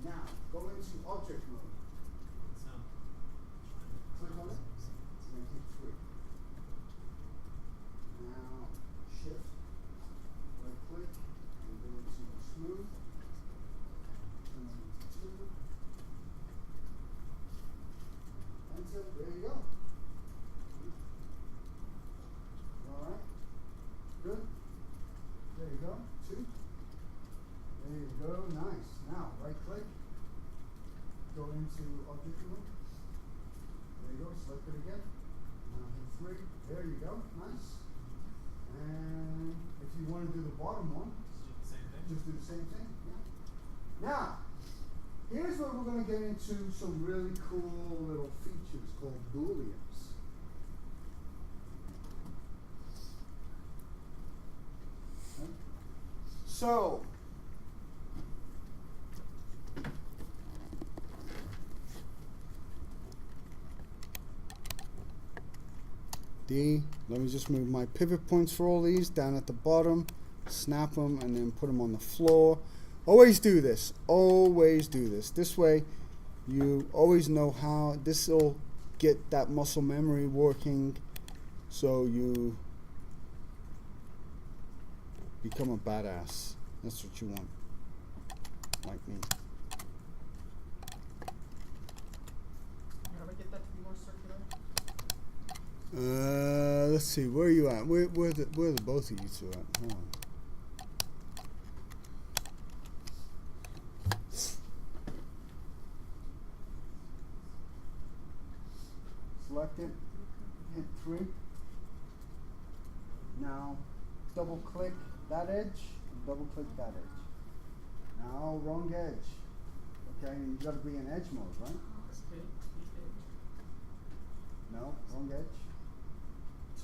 Now, go into object mode. Click on it. And hit 3. Now, shift. Right click. And go into smooth. And 2. Enter. There you go. Alright. Good. There you go. 2. There you go. Nice. Now, right click. Go into object mode. There you go. Select it again. Now hit 3. There you go. Nice. And if you want to do the bottom one, just do the same thing. Yeah. Now, here's where we're going to get into some really cool little features called booleans. Okay. So, let me just move my pivot points for all these down at the bottom, snap them, and then put them on the floor. Always do this. Always do this. This way, you always know how. This will get that muscle memory working, so you become a badass. That's what you want, like me. How do I get that to be more circular? Let's see. Where are you at? Where the both of you two at? Hold on. Select it, hit 3. Now double click that edge and double click that edge. Now wrong edge. Okay, and you gotta be in edge mode, right? No, wrong edge.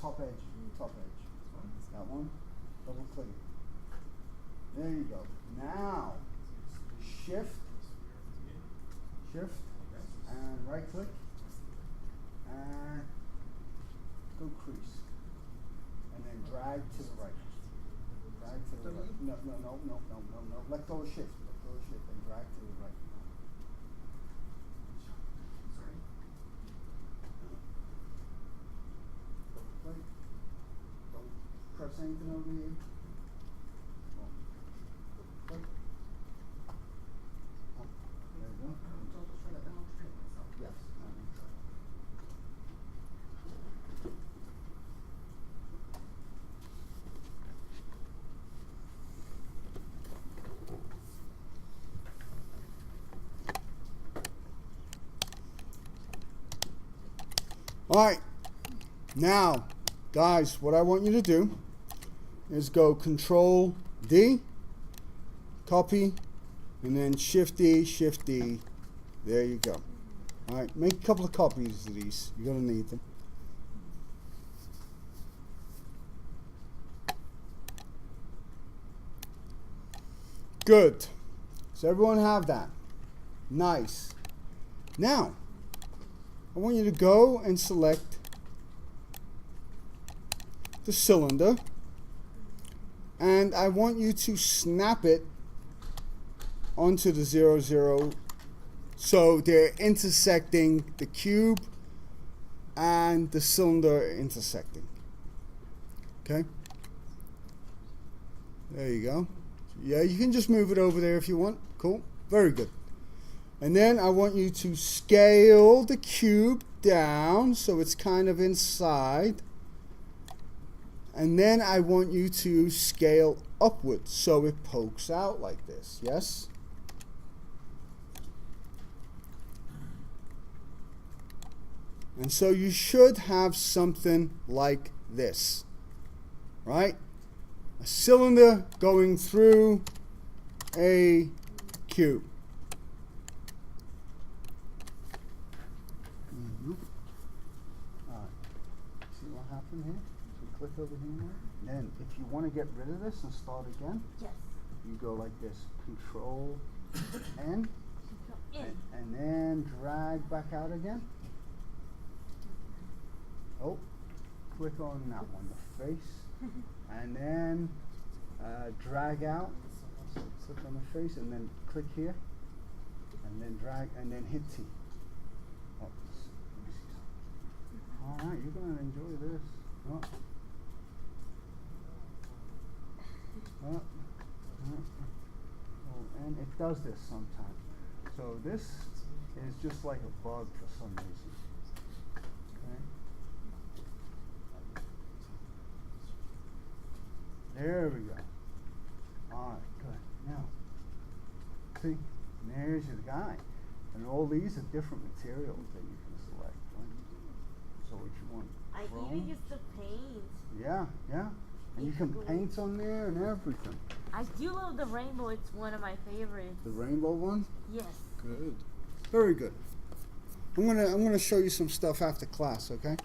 Top edge, top edge. That one, double click it. There you go. Now shift, and right click. And go crease, and then drag to the right. Drag to the right. No. Let go of shift. Let go of shift and drag to the right. Sorry. Click. Don't press anything over here. Click. There you go. Don't try to demonstrate myself. Yes. All right, now, guys, what I want you to do is go Control D, copy, and then Shift D. There you go. All right, make a couple of copies of these. You're gonna need them. Good. So everyone have that. Nice. Now, I want you to go and select the cylinder, and I want you to snap it onto the 0, 0, so they're intersecting the cube and the cylinder intersecting. Okay? There you go. Yeah, you can just move it over there if you want. Cool. Very good. And then I want you to scale the cube down so it's kind of inside. And then I want you to scale upwards so it pokes out like this. Yes? And so you should have something like this. Right? A cylinder going through a cube. Alright. See what happened here? So click over here. Then if you want to get rid of this and start again, Yes. you go like this. Control N. In. And then drag back out again. Oh, click on that one, the face. And then drag out. Click on the face and then click here. And then drag and then hit T. Oh, let me see something. Alright, you're going to enjoy this. Oh. Oh. Oh, and it does this sometimes. So this is just like a bug for some reason. Okay. There we go. Alright, good. Now, see, there's your guy. And all these are different materials that you can select. Right? So what you want? I Chrome? even used to paint. Yeah, yeah. And you can paint on there and everything. I do love the rainbow. It's one of my favorites. The rainbow one? Yes. Good. Very good. I'm gonna show you some stuff after class, okay?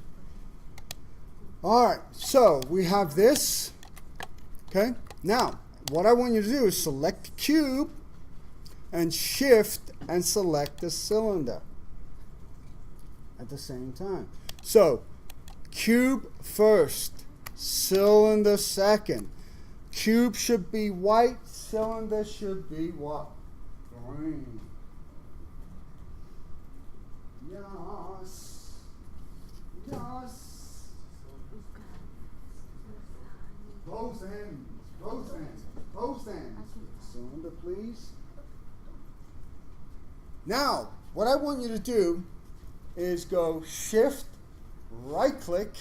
Alright, so we have this. Okay? Now, what I want you to do is select the cube and shift and select the cylinder at the same time. So, cube first, cylinder second. Cube should be white, cylinder should be what? Green. Yes. Yes. Both ends. Both ends. Both ends. Cylinder, please. Now, what I want you to do is go shift, right click,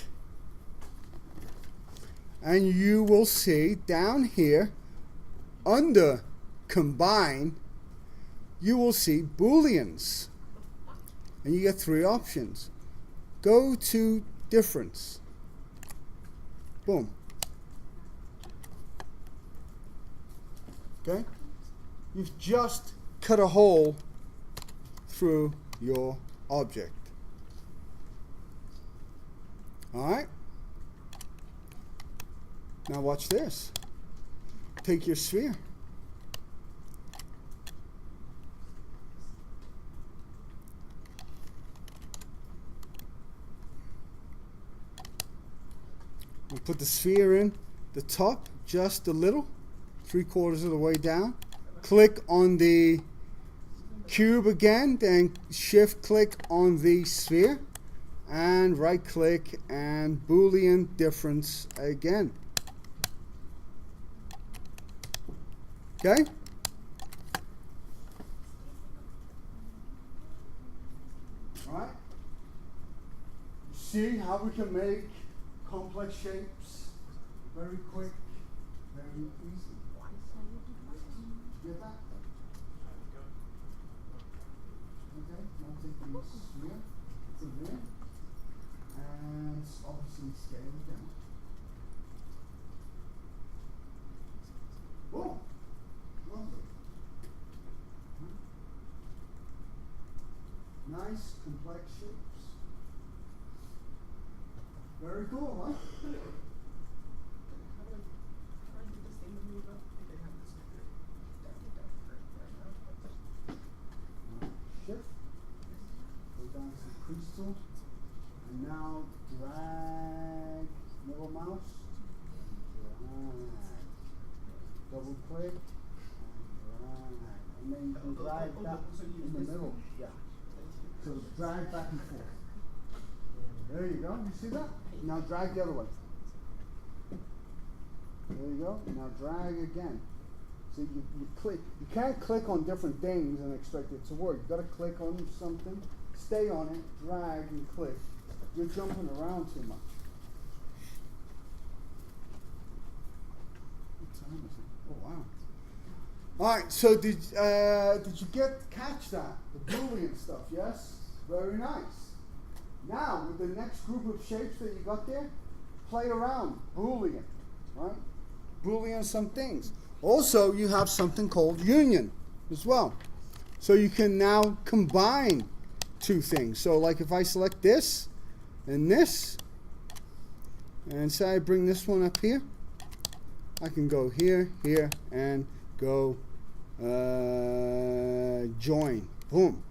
and you will see down here under combine, you will see booleans. And you get three options. Go to difference. Boom. Okay? You've just cut a hole through your object. Alright? Now watch this. Take your sphere. We'll put the sphere in the top just a little, 3/4 of the way down. Click on the cube again, then shift click on the sphere and right click and Boolean difference again. Okay? Right? See how we can make complex shapes very quick, very easy. Get that? Okay, now take the sphere to there and obviously scale it down. Boom! Lovely. Nice complex shapes. Very cool, huh? How do I get this thing to move up? They have this right now. Shift. Go down to the crease tool. And now drag middle mouse. Drag. Double click. And drag. And then you can drag that in the middle. Yeah. So drag back and forth. There you go. You see that? Now drag the other way. There you go. Now drag again. See, you click. You can't click on different things and expect it to work. You got to click on something, stay on it, drag and click. You're jumping around too much. What time is it? Oh wow. All right. So did you catch that? The Boolean stuff, yes? Very nice. Now with the next group of shapes that you got there, play around. Boolean, right? Boolean some things. Also, you have something called union as well. So you can now combine two things. So like if I select this and this, and say I bring this one up here, I can go here, here, and go join. Boom.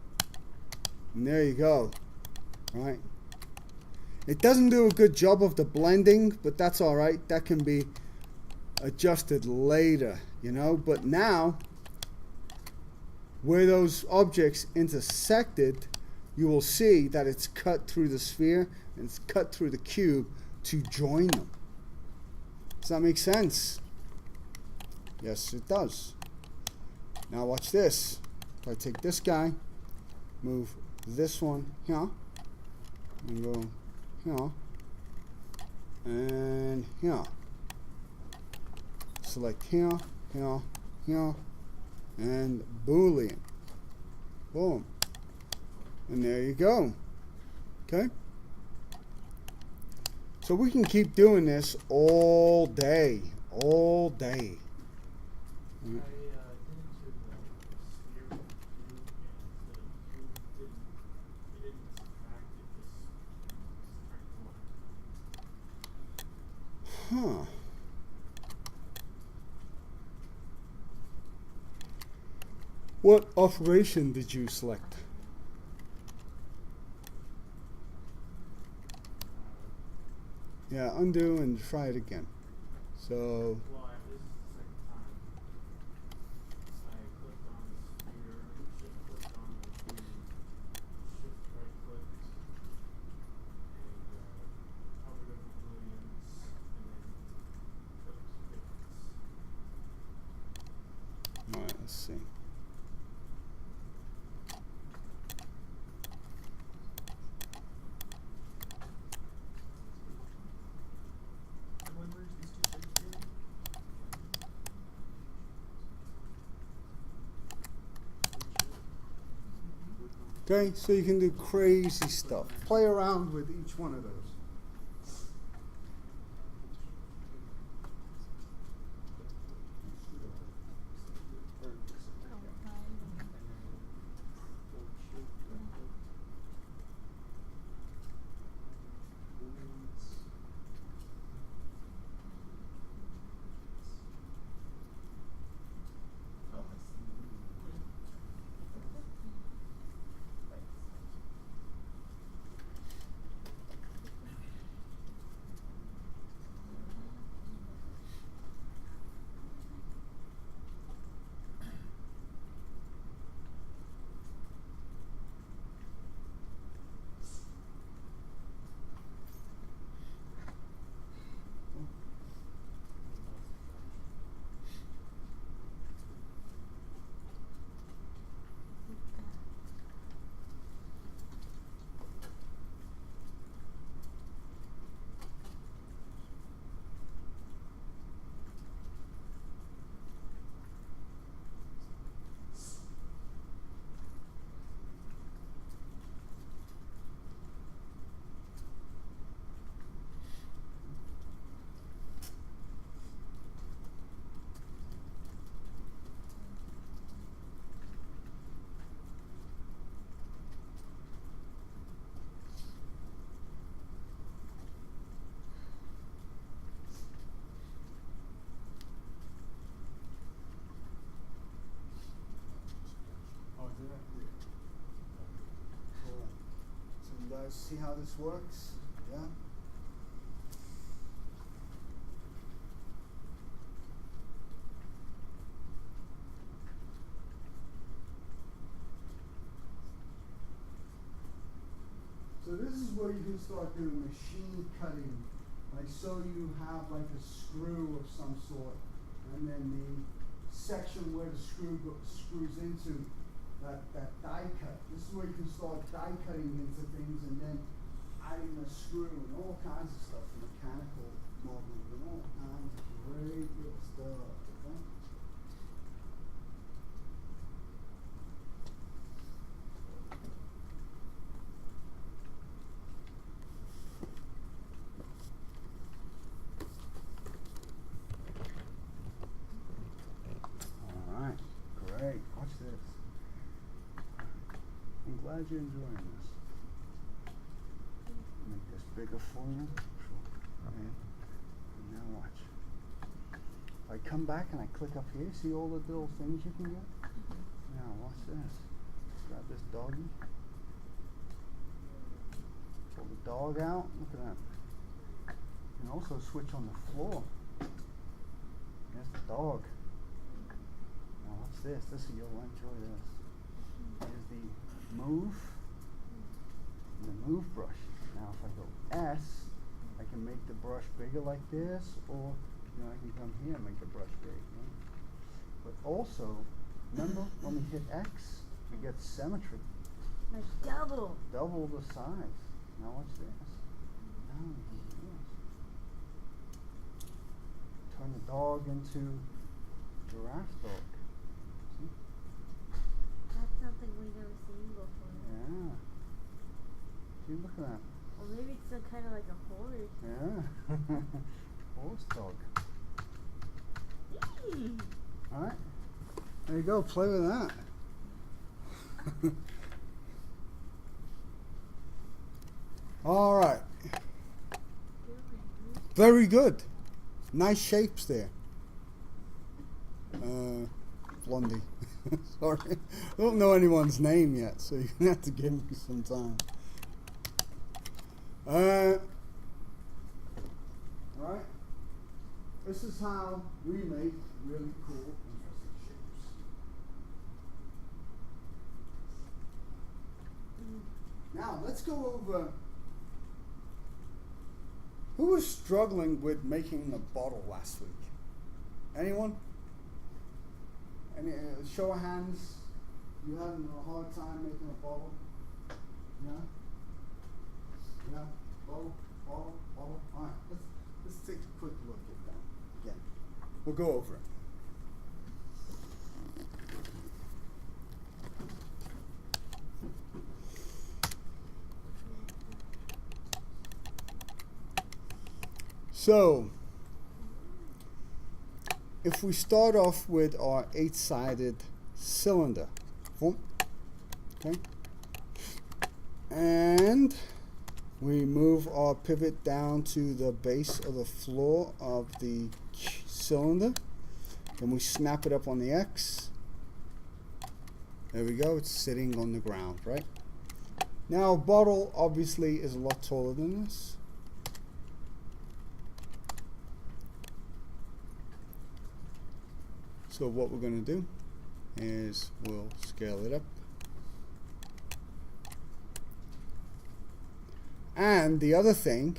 And there you go. Right? It doesn't do a good job of the blending, but that's all right. That can be adjusted later, you know. But now, where those objects intersected, you will see that it's cut through the sphere and it's cut through the cube to join them. Does that make sense? Yes, it does. Now watch this. If I take this guy, move this one here, and go here, and here. Select here, here, here, and Boolean. Boom. And there you go. Okay? So we can keep doing this all day. All day. I did it to the sphere with cube, and the cube didn't subtract, it just subtracted one. Huh. What operation did you select? Yeah, undo and try it again. So, Well, this is the second time. I clicked on the sphere, shift clicked on the cube, shift right clicked, and hovered over booleans, and then clicked difference. alright, let's see. When merge these two shapes together? Okay, so you can do crazy stuff. Play around with each one of those. Oh, did I? Cool. So you guys see how this works? Yeah? So this is where you can start doing machine cutting. Like so you have like a screw of some sort, and then the section where the screws into that die cut. This is where you can start die cutting into things and then adding a screw and all kinds of stuff, mechanical modeling and all kinds of great little stuff. Okay? Alright, great. Watch this. I'm glad you're enjoying this. Make this bigger for you. Sure. And now watch. If I come back and I click up here, see all the little things you can get? Now watch this. Grab this doggy. Pull the dog out. Look at that. You can also switch on the floor. There's the dog. Now what's this? You'll enjoy this. Here's the move. And the move brush. Now if I go S, I can make the brush bigger like this, or I can come here and make the brush big. Right? But also, remember when we hit X, we get symmetry. Like double. Double the size. Now watch this. Now we can do this. Turn the dog into giraffe dog. See? That's something we've never seen before. Yeah. See, look at that. Or maybe it's some kind of like a horse. Yeah. Horse dog. Eee. Alright. There you go, play with that. Alright. Very good. Nice shapes there. Blondie. Sorry. I don't know anyone's name yet, so you're gonna have to give me some time. Alright. This is how we make really cool, interesting shapes. Now, let's go over who was struggling with making the bottle last week. Anyone? Any show of hands? You having a hard time making a bottle? Yeah? Yeah? Bottle? All right, let's take a quick look at that again. We'll go over it. So, if we start off with our 8-sided cylinder, okay, and we move our pivot down to the base of the floor of the cylinder, then we snap it up on the X. There we go, it's sitting on the ground, right? Now a bottle obviously is a lot taller than this. So what we're going to do is we'll scale it up. And the other thing,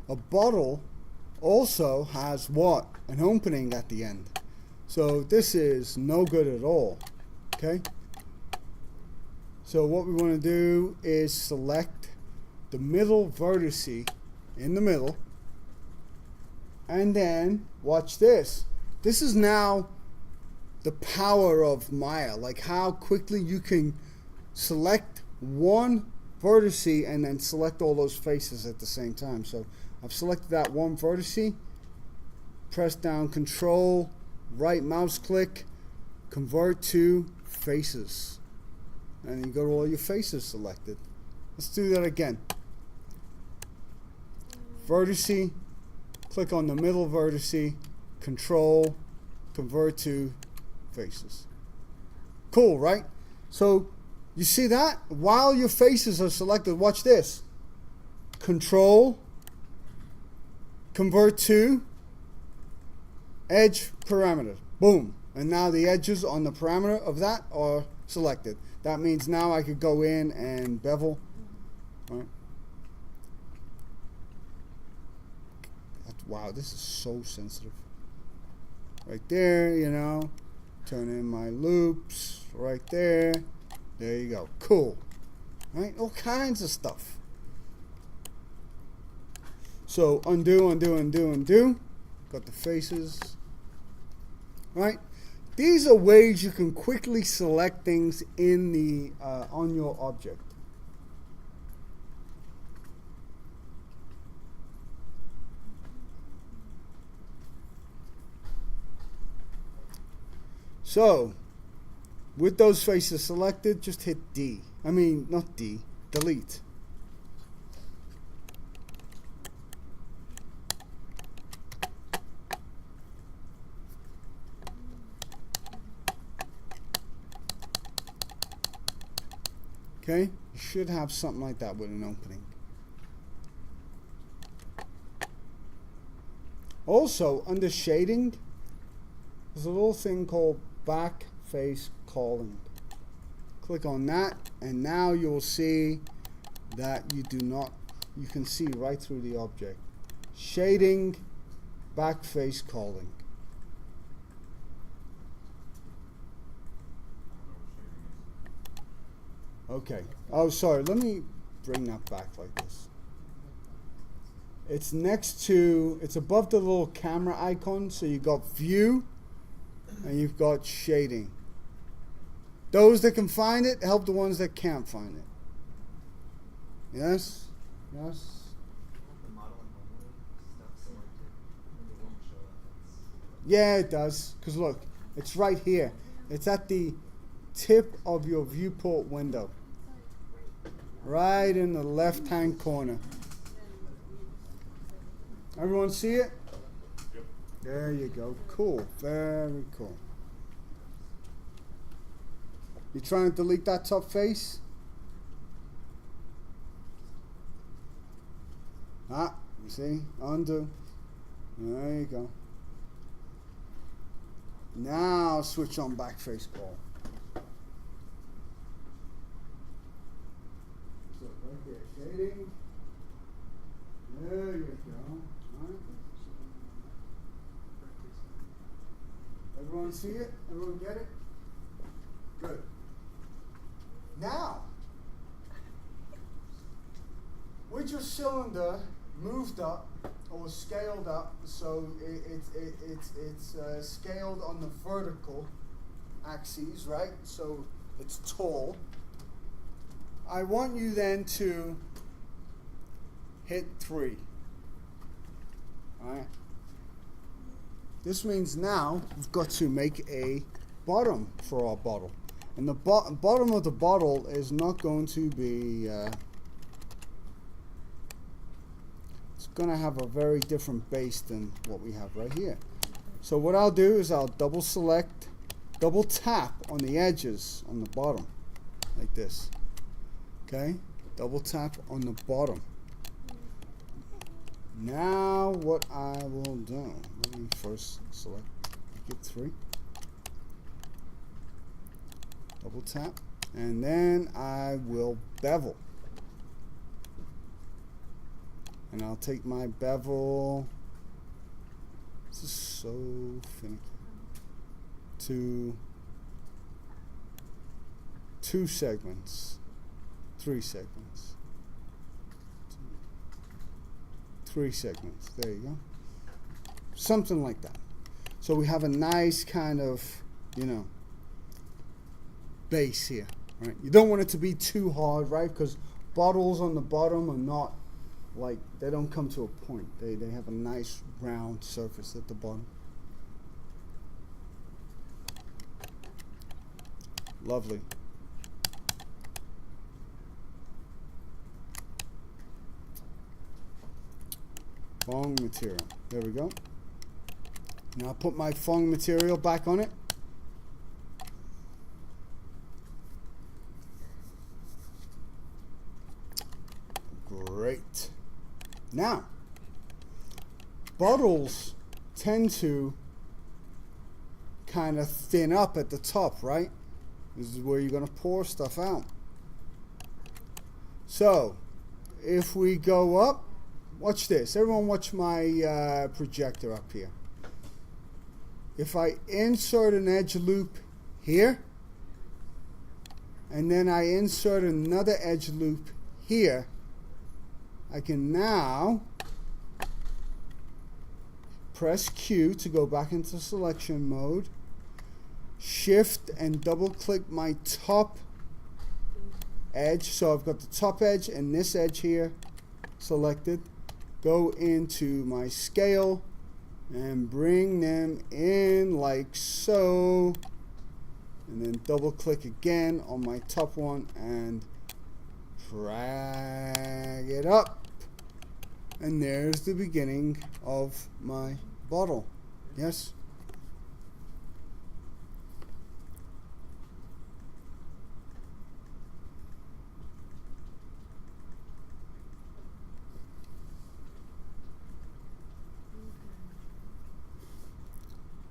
a bottle also has what? An opening at the end. So this is no good at all. Okay? So what we want to do is select the middle vertice in the middle. And then watch this. This is now the power of Maya, like how quickly you can select one vertice and then select all those faces at the same time. So I've selected that one vertice, press down Control, right mouse click, convert to faces, and you go to all your faces selected. Let's do that again. Vertice, click on the middle vertice, Control, convert to faces. Cool, right? So you see that? While your faces are selected, watch this. Control, convert to edge parameter. Boom. And now the edges on the parameter of that are selected. That means now I could go in and bevel. Right? wow, this is so sensitive. Right there, you know. Turn in my loops right there. There you go. Cool. Right? All kinds of stuff. So undo, undo, undo, undo. Got the faces. Right? These are ways you can quickly select things in the on your object. So, with those faces selected, just hit D. I mean, not D, delete. Okay, you should have something like that with an opening. Also, under shading, there's a little thing called back face calling. Click on that, and now you'll see that you can see right through the object. Shading, back face calling. Okay. Oh, sorry. Let me bring that back like this. It's it's above the little camera icon, so you've got view and you've got shading. Those that can find it help the ones that can't find it. Yes? Yes? The model and only stuff selected. It won't show up. Yeah, it does. Because look, it's right here. It's at the tip of your viewport window. Right in the left-hand corner. Everyone see it? Yep. There you go. Cool. Very cool. You trying to delete that top face? Ah, you see? Undo. There you go. Now switch on back face call. So right there, shading. There you go. Right. Everyone see it? Everyone get it? Good. Now, with your cylinder moved up or scaled up, so it's scaled on the vertical axes, right? So it's tall. I want you then to hit 3. All right. This means now we've got to make a bottom for our bottle. And the bottom of the bottle is not going to be, it's going to have a very different base than what we have right here. So what I'll do is I'll double select, double tap on the edges on the bottom, like this. Okay? Double tap on the bottom. Now what I will do, let me first select, get 3. Double tap, and then I will bevel. And I'll take my bevel, this is so finicky, to 2 segments, 3 segments, 3 segments, there you go. Something like that. So we have a nice kind of, you know, base here, right? You don't want it to be too hard, right? Because bottles on the bottom are not like, they don't come to a point. They have a nice round surface at the bottom. Lovely. Foam material. There we go. Now I'll put my foam material back on it. Great. Now, bottles tend to kind of thin up at the top, right? This is where you're going to pour stuff out. So, if we go up, watch this. Everyone watch my projector up here. If I insert an edge loop here, and then I insert another edge loop here, I can now press Q to go back into selection mode, shift and double click my top edge. So I've got the top edge and this edge here selected. Go into my scale and bring them in like so, and then double click again on my top one and drag it up, and there's the beginning of my bottle. Yes?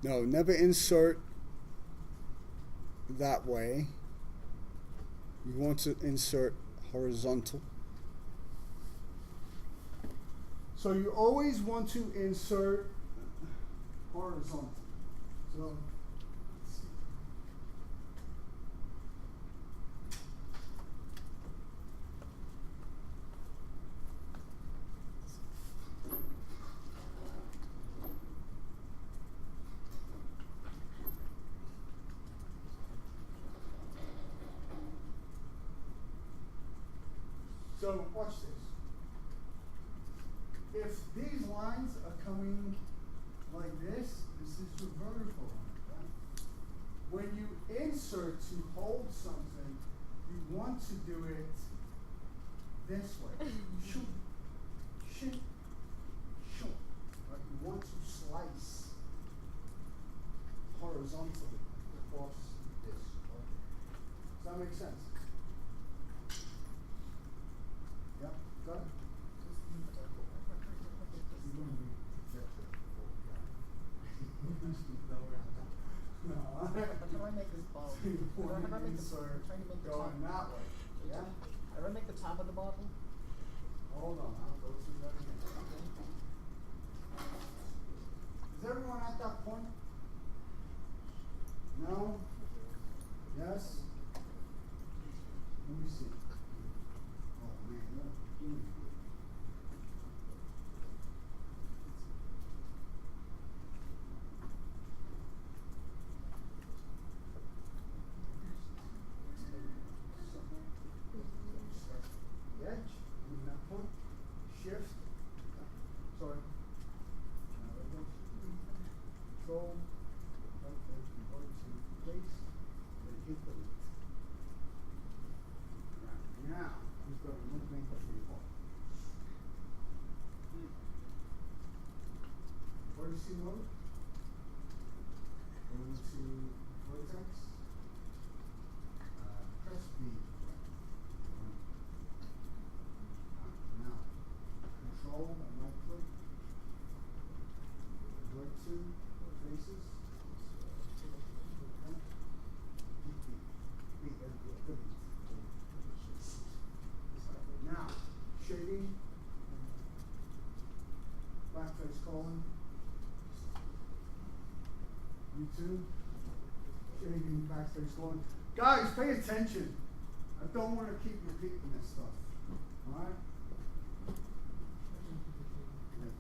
No, never insert that way. You want to insert horizontal. So you always want to insert horizontal. So let's see. So watch this. If these lines are coming like this is your vertical line, right? When you insert to hold something, you want to do it this way. Shoot, shoot, shoot. Right? You want to slice horizontally across this. Okay. Does that make sense? Yeah, got it? No, How do I make this bottle? How do I make the, trying to make the top? going that way. Yeah? How do I make the top of the bottle? Hold on, I'll go through that again. Is everyone at that point? No? Yes? Let me see. Oh man, look. The edge, moving that point, shift, sorry, control, right there, convert to place, then hit the lead. Now, who's going to make a free ball? Vertice mode, go into vertex, press B. Now, control and right click, go to faces, now, shading, backface colon, YouTube, shading, backface colon. Guys, pay attention. I don't want to keep repeating this stuff. Alright?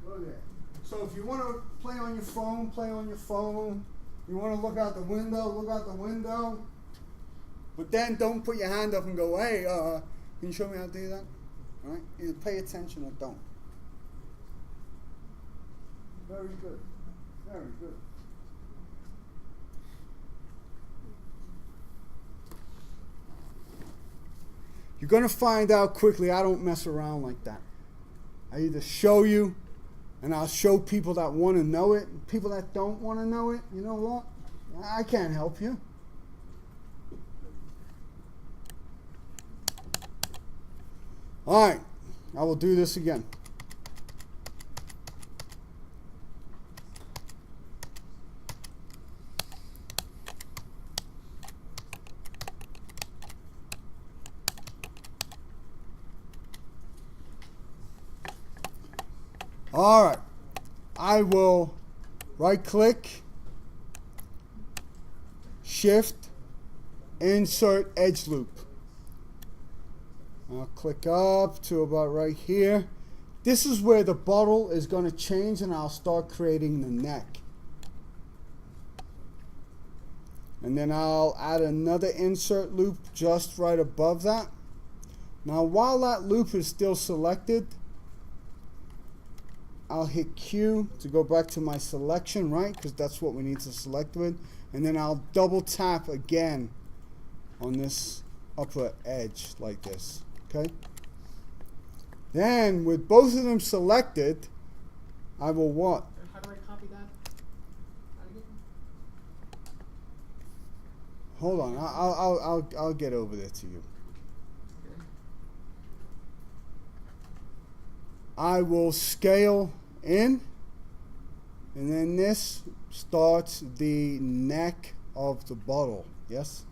Go there. So if you want to play on your phone, play on your phone. You want to look out the window, look out the window. But then don't put your hand up and go, hey, can you show me how to do that? Alright? Either pay attention or don't. Very good. Very good. You're going to find out quickly I don't mess around like that. I either show you, and I'll show people that want to know it. People that don't want to know it, you know what? I can't help you. All right, I will do this again. All right. I will right click, shift, insert edge loop. I'll click up to about right here. This is where the bottle is going to change, and I'll start creating the neck. And then I'll add another insert loop just right above that. Now while that loop is still selected, I'll hit Q to go back to my selection, right? Because that's what we need to select with. And then I'll double tap again on this upper edge like this, okay? Then with both of them selected, I will what? How do I copy that? How do you Hold on, I'll get over there to you. I will scale in, and then this starts the neck of the bottle. Yes?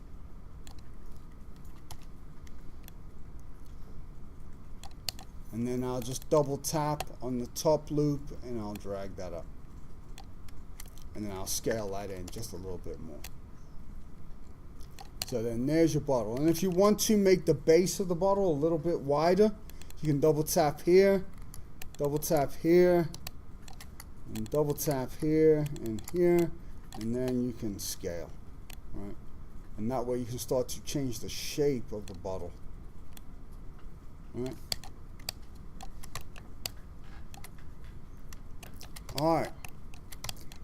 And then I'll just double tap on the top loop and I'll drag that up. And then I'll scale that in just a little bit more. So then there's your bottle. And if you want to make the base of the bottle a little bit wider, you can double tap here, double tap here, and double tap here and here, and then you can scale, right? And that way you can start to change the shape of the bottle, right? All right.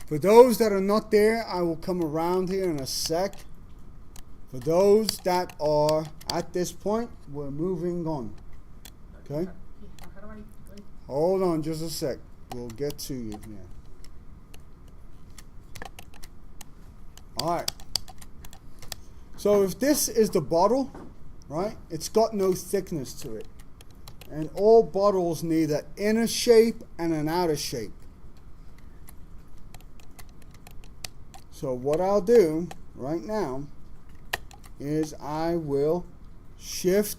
For those that are not there, I will come around here in a sec. For those that are at this point, we're moving on. Okay? How do I? Hold on just a sec. We'll get to you here. All right. So if this is the bottle, right, it's got no thickness to it. And all bottles need an inner shape and an outer shape. So what I'll do right now is I will shift,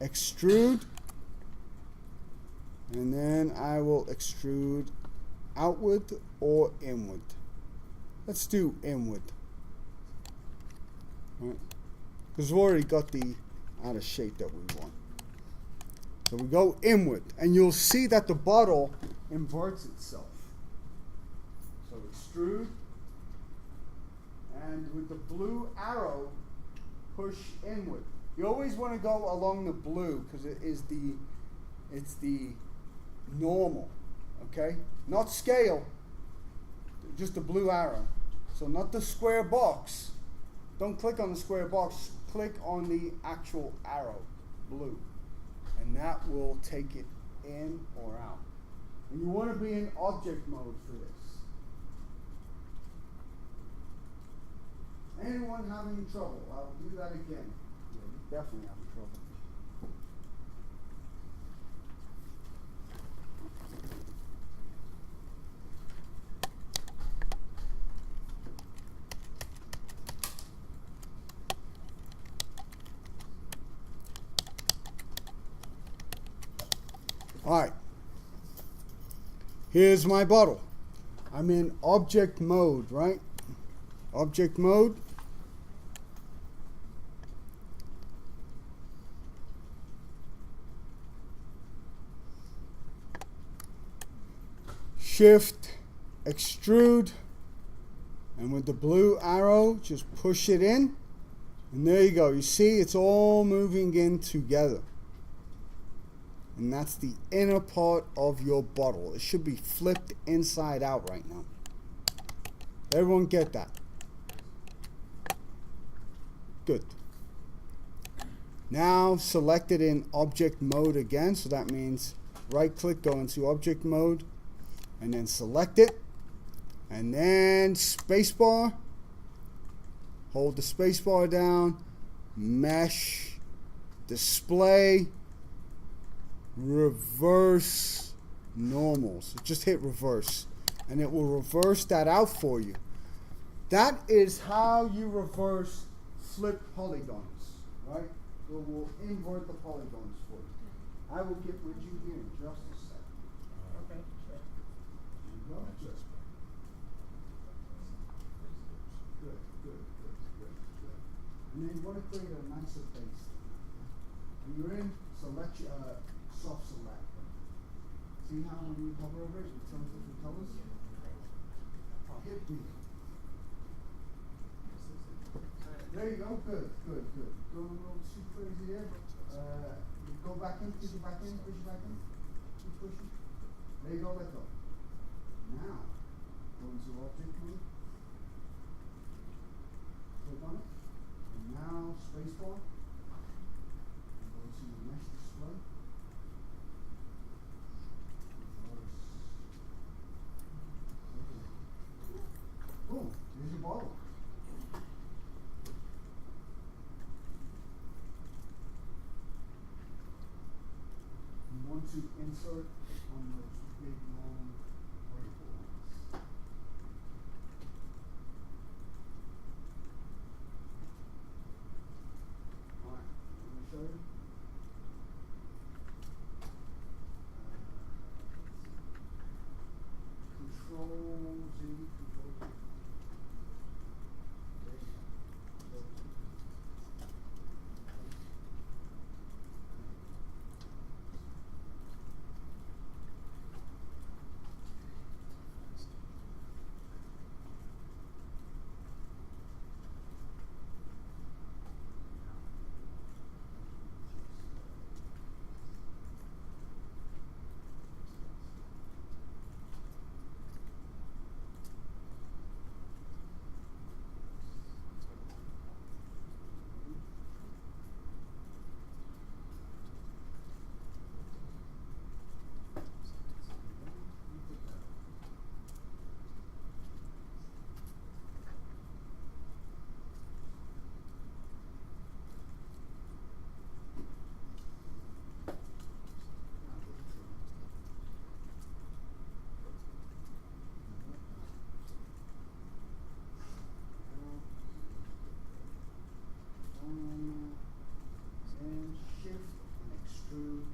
extrude, and then I will extrude outward or inward. Let's do inward. Right? Because we've already got the outer shape that we want. So we go inward, and you'll see that the bottle inverts itself. So extrude, and with the blue arrow, push inward. You always want to go along the blue because it's the normal, okay? Not scale, just the blue arrow. So not the square box. Don't click on the square box, click on the actual arrow, blue. And that will take it in or out. And you want to be in object mode for this. Anyone having trouble? I'll do that again. Yeah, you're definitely having trouble. All right. Here's my bottle. I'm in object mode, right? Object mode. Shift, extrude, and with the blue arrow, just push it in, and there you go. You see, it's all moving in together. And that's the inner part of your bottle. It should be flipped inside out right now. Everyone get that? Good. Now select it in object mode again. So that means right click, go into object mode, and then select it. And then spacebar. Hold the spacebar down. Mesh. Display. Reverse normal. So just hit reverse and it will reverse that out for you. That is how you reverse flip polygons, right? It will invert the polygons for you. I will get with you here in just a second. Okay, sure. And then you want to create a nicer base. When you're in, select soft select. See how when you hover over it, it turns different colors? Hit B. There you go, good. Going a little too crazy there. Go back in, push it back in, push it back in. Keep pushing. There you go, let go. Now, go into object mode. Click on it. And now, spacebar. And go to mesh display. Boom, there's your bottle. You want to insert on those big long vertical ones. Alright, let me show you. Control Z, Control Z. There you go. Control Z. And shift and extrude.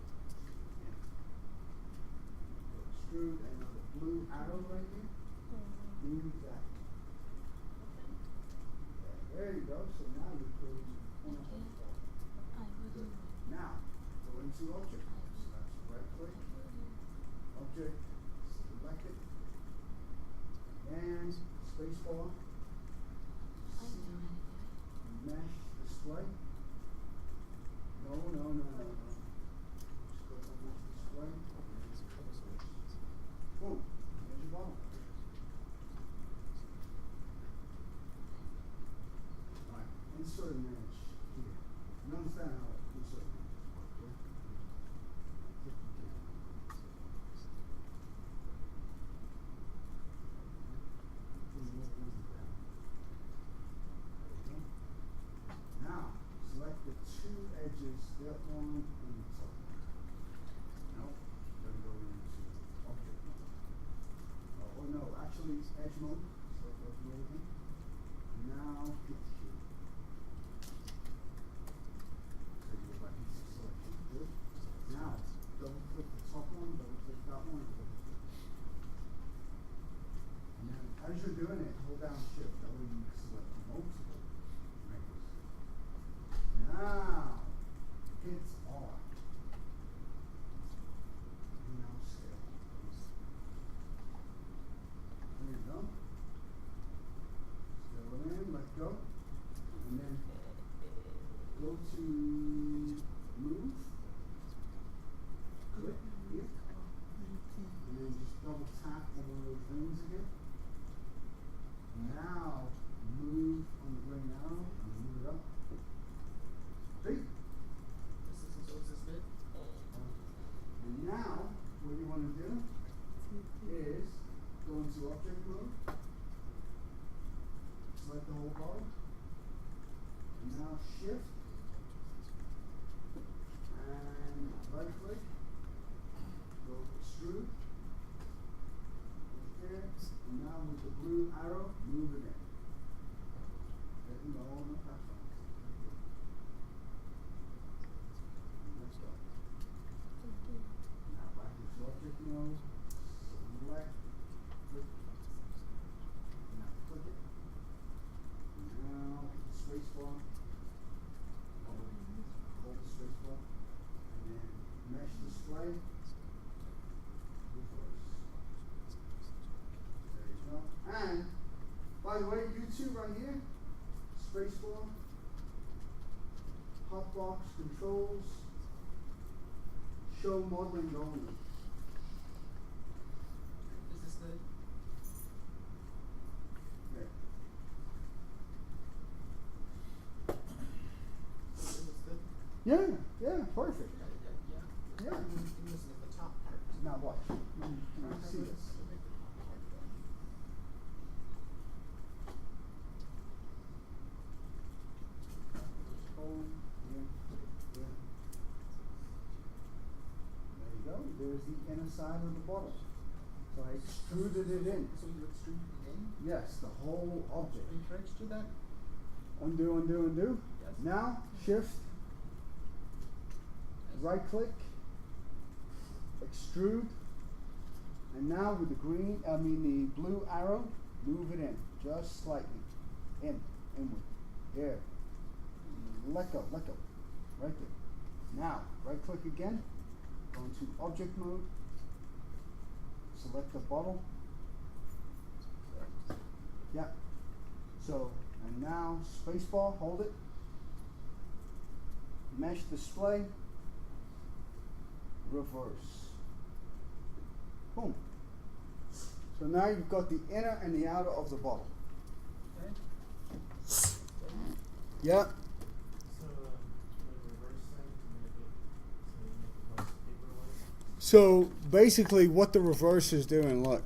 Extrude and on the blue arrow right here, move that. There you go. So now you're creating a corner of the ball. Good. Now go into object. So that's right click. Object. Select it. And spacebar. Mesh display. No. Just click on mesh display. Boom. There's your ball. Alright, insert an edge here. You understand how insert an edge works, yeah? Click again. Now, select the two edges, that one and the top one. Nope, then go into object mode. Oh no, actually it's edge mode. Select edge mode again. Now hit here. So you go back into selection. Good. Now, double click the top one, double click that one, and double click. And then as you're doing it, hold down shift. That way you can select multiple makers. Now, hit R. And now scale. There you go. Scale it in, let go. And then go to move. Click here. And then just double tap on one of those rings again. Now, move on the green arrow and move it up. See? And now, what you want to do is go into object mode, select the whole ball, and now shift, and right click, go extrude, right there, and now with the blue arrow, move it in. No, that's fine. Let's go. Now back to object mode, select, click, now click it. Now spacebar, by the way, YouTube right here, spacebar, hotbox controls, show modeling only. Is this good? Yeah. Is this good? Yeah, perfect. Yeah. Yeah. This is the top part. Now watch. Let me see this. Oh, yeah, yeah. There you go. There's the inner side of the bottle. So I extruded it in. So you extruded it in? Yes, the whole object. Can you extrude that? Undo, undo, undo. Yes. Now, shift, Yes. right click, extrude, and now with the the blue arrow, move it in, just slightly. Inward. There. Let go, right there. Now, right click again, go into object mode, select the bottle. Yeah. So, and now spacebar, hold it. Mesh display, reverse. Boom. So now you've got the inner and the outer of the bottle. Okay. Yeah. So the reverse thing to make it less paper-like. So basically what the reverse is doing, look.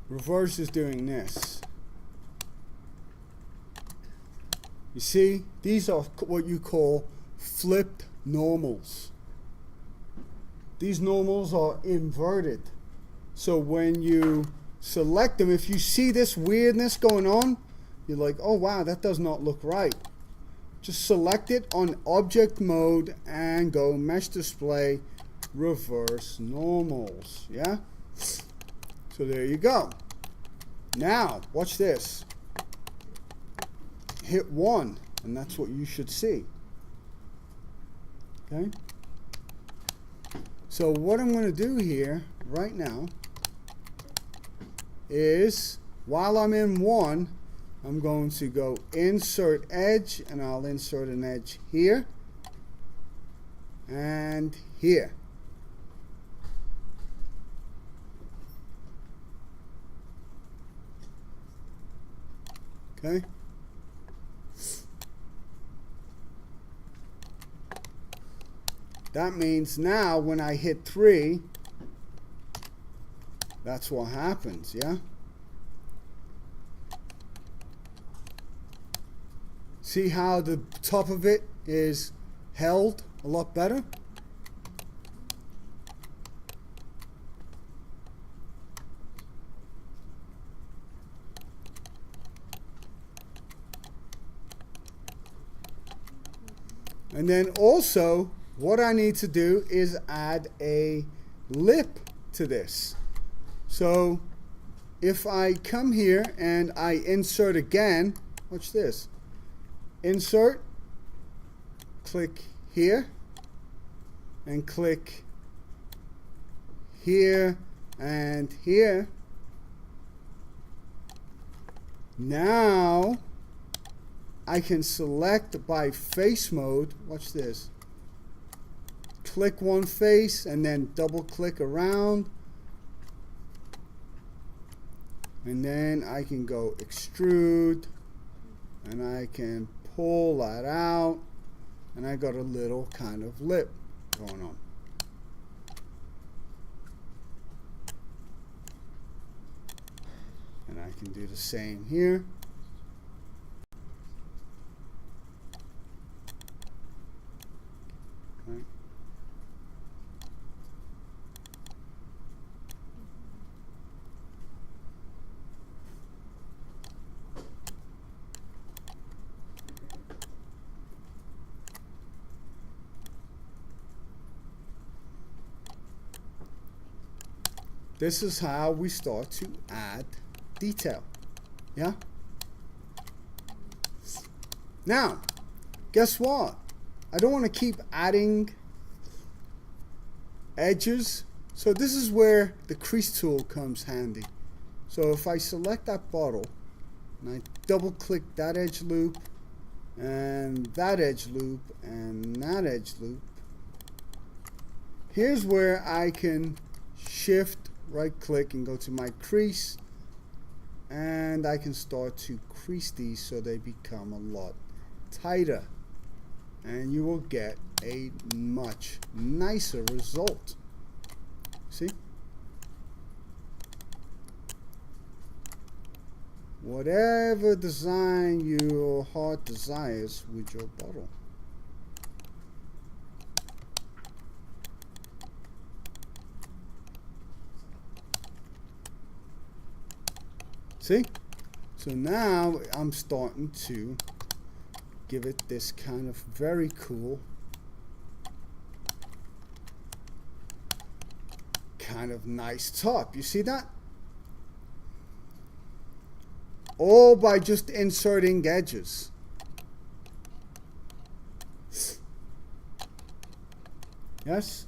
Reverse is doing this. You see, these are what you call flipped normals. These normals are inverted. So when you select them, if you see this weirdness going on, you're like, oh wow, that does not look right. Just select it on object mode and go mesh display, reverse normals. Yeah? So there you go. Now, watch this. Hit 1, and that's what you should see. Okay? So what I'm going to do here right now is, while I'm in 1, I'm going to go insert edge, and I'll insert an edge here and here. Okay? That means now when I hit 3, that's what happens, yeah? See how the top of it is held a lot better? And then also, what I need to do is add a lip to this. So if I come here and I insert again, watch this. Insert, click here, and click here and here. Now I can select by face mode. Watch this. Click one face and then double click around. And then I can go extrude and I can pull that out, and I got a little kind of lip going on. And I can do the same here. Okay. This is how we start to add detail. Yeah? Now, guess what? I don't want to keep adding edges. So this is where the crease tool comes handy. So if I select that bottle and I double click that edge loop and that edge loop and that edge loop, here's where I can shift right click and go to my crease, and I can start to crease these so they become a lot tighter, and you will get a much nicer result. See? Whatever design your heart desires with your bottle. See? So now I'm starting to give it this kind of very cool kind of nice top. You see that? All by just inserting edges. Yes?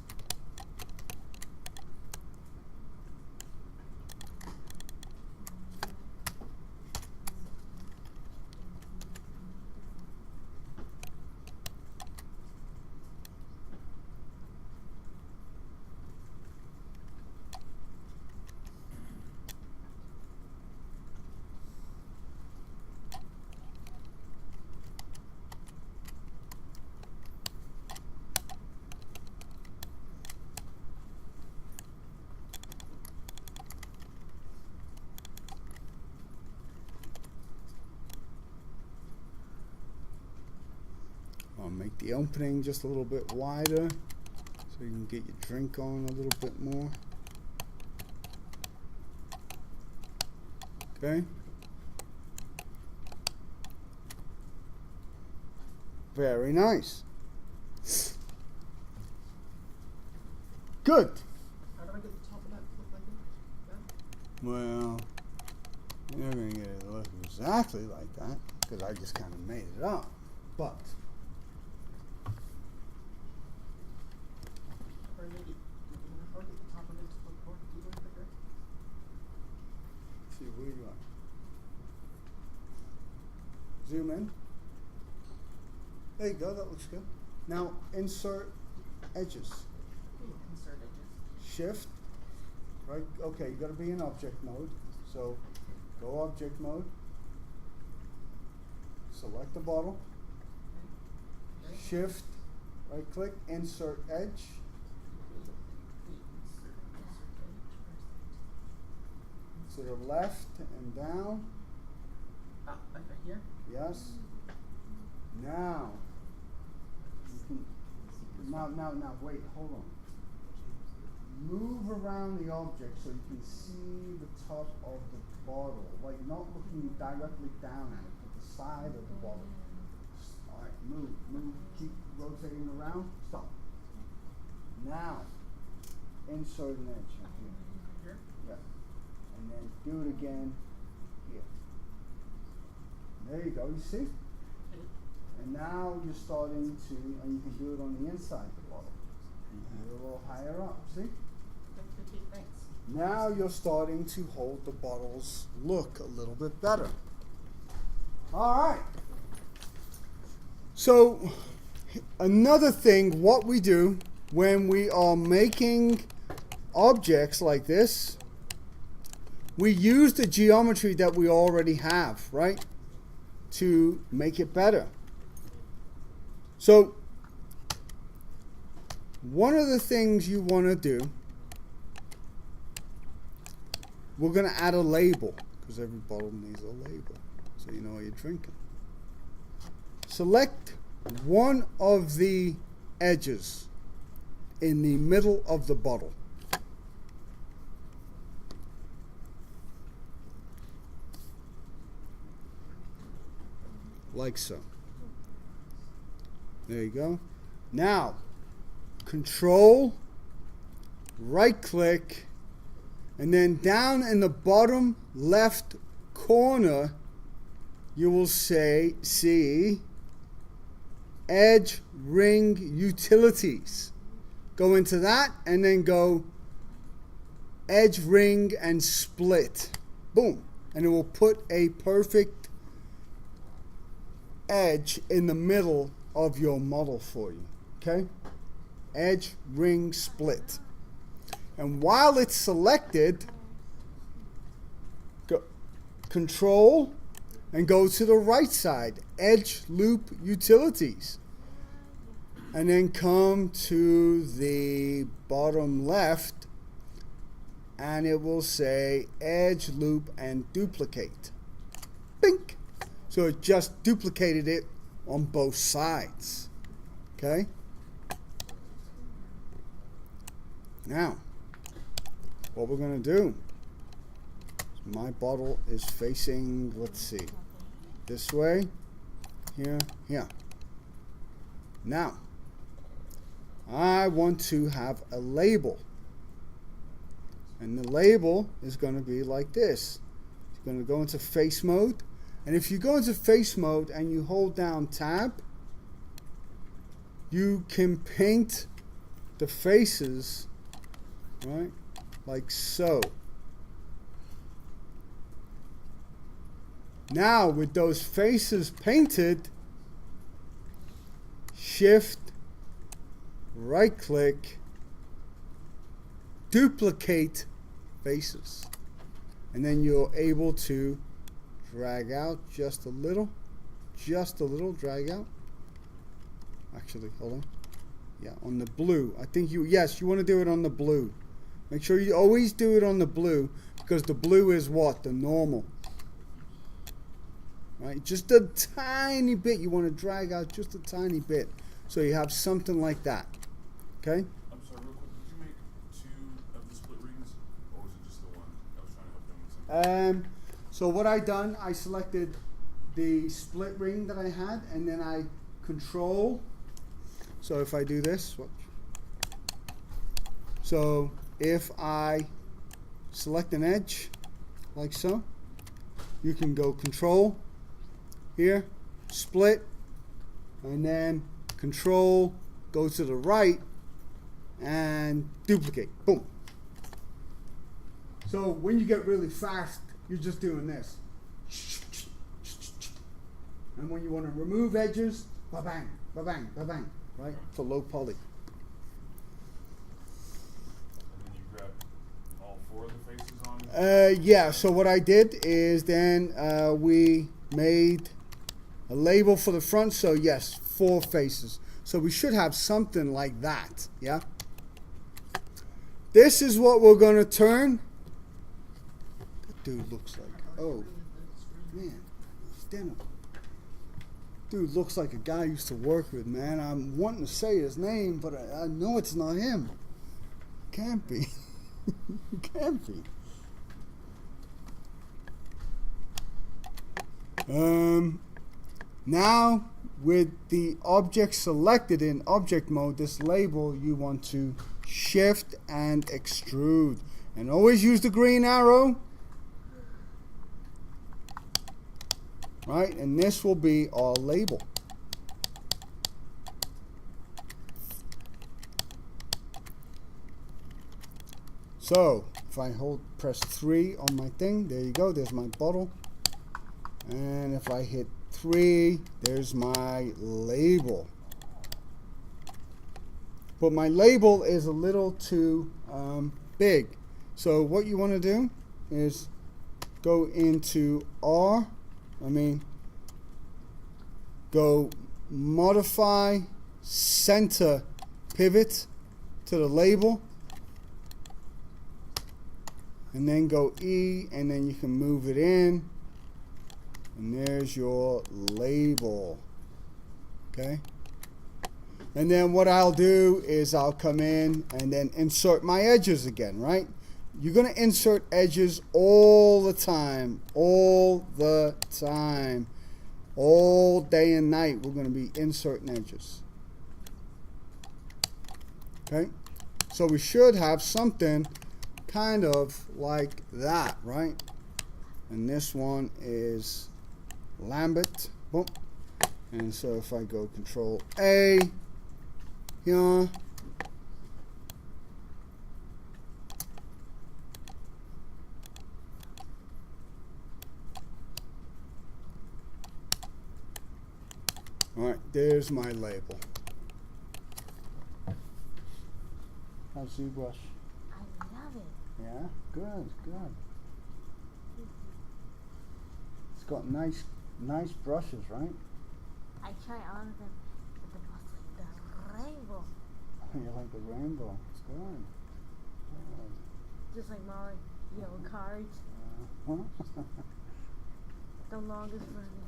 I'll make the opening just a little bit wider so you can get your drink on a little bit more. Okay. Very nice. Good. How do I get the top of that to look like that? Well, you're going to get it to look exactly like that because I just kind of made it up. But Or maybe, how do I get the top of it to look more even bigger? see where you are. Zoom in. There you go, that looks good. Now insert edges. Insert edges. Shift. Right, okay, you gotta be in object mode. So go object mode. Select the bottle. Okay. Shift, right click, insert edge. To the left and down. Like right here? Yes. Now. You can, now, wait, hold on. Move around the object so you can see the top of the bottle. Like not looking directly down at it, but the side of the bottle. Alright, move, keep rotating around. Stop. Now, insert an edge right here. Here? Yeah. And then do it again here. There you go, you see? And now you're starting to, and you can do it on the inside of the bottle. You can do it a little higher up, see? Okay, thanks. Now you're starting to hold the bottle's look a little bit better. All right. So another thing, what we do when we are making objects like this, we use the geometry that we already have, right, to make it better. So one of the things you want to do, we're going to add a label because every bottle needs a label so you know what you're drinking. Select one of the edges in the middle of the bottle. Like so. There you go. Now, Control, right click, and then down in the bottom left corner, you will see Edge Ring Utilities. Go into that and then go Edge Ring and Split. boom, and it will put a perfect edge in the middle of your model for you. Okay? Edge, ring, split. And while it's selected, go Control and go to the right side, Edge Loop Utilities. And then come to the bottom left and it will say Edge Loop and Duplicate. Bink! So it just duplicated it on both sides. Okay? Now, what we're going to do, my bottle is facing, let's see, this way, here, here. Now, I want to have a label. And the label is going to be like this. It's going to go into face mode. And if you go into face mode and you hold down tab, you can paint the faces, right, like so. Now with those faces painted, shift, right click, duplicate faces. And then you're able to drag out just a little, drag out. Actually, hold on. Yeah, on the blue. I think yes, you want to do it on the blue. Make sure you always do it on the blue because the blue is what? The normal. Right? Just a tiny bit. You want to drag out just a tiny bit. So you have something like that. Okay? I'm sorry, real quick. Did you make two of the split rings, or was it just the one? I was trying to help them with something. So what I done, I selected the split ring that I had, and then I control. So if I do this, watch. So if I select an edge, like so, you can go control here, split, and then control, go to the right, and duplicate. Boom. So when you get really fast, you're just doing this. And when you want to remove edges, ba-bang, ba-bang, ba-bang, right? For low poly. And then you grab all four of the faces on? Yeah, so what I did is then we made a label for the front. So yes, 4 faces. So we should have something like that, yeah? This is what we're going to turn. That dude looks like, oh, man, damn it. Dude looks like a guy I used to work with, man. I'm wanting to say his name, but I know it's not him. Can't be. Can't be. Now, with the object selected in object mode, this label, you want to shift and extrude. And always use the green arrow. Right, and this will be our label. So, if I press 3 on my thing, there you go, there's my bottle. And if I hit 3, there's my label. But my label is a little too big. So what you want to do is go into go modify center pivot to the label, and then go E, and then you can move it in, and there's your label. Okay, and then what I'll do is I'll come in and then insert my edges again, right? You're going to insert edges all the time, all day and night. We're going to be inserting edges. Okay, so we should have something kind of like that, right? And this one is Lambert. Boom. And so if I go Control A here, Alright, there's my label. How's ZBrush? I love it. Yeah? Good, good. It's got nice brushes, right? I try all of them, but the most like the rainbow. You like the rainbow. It's good. Good. Just like Mario cards. Well, The longest running.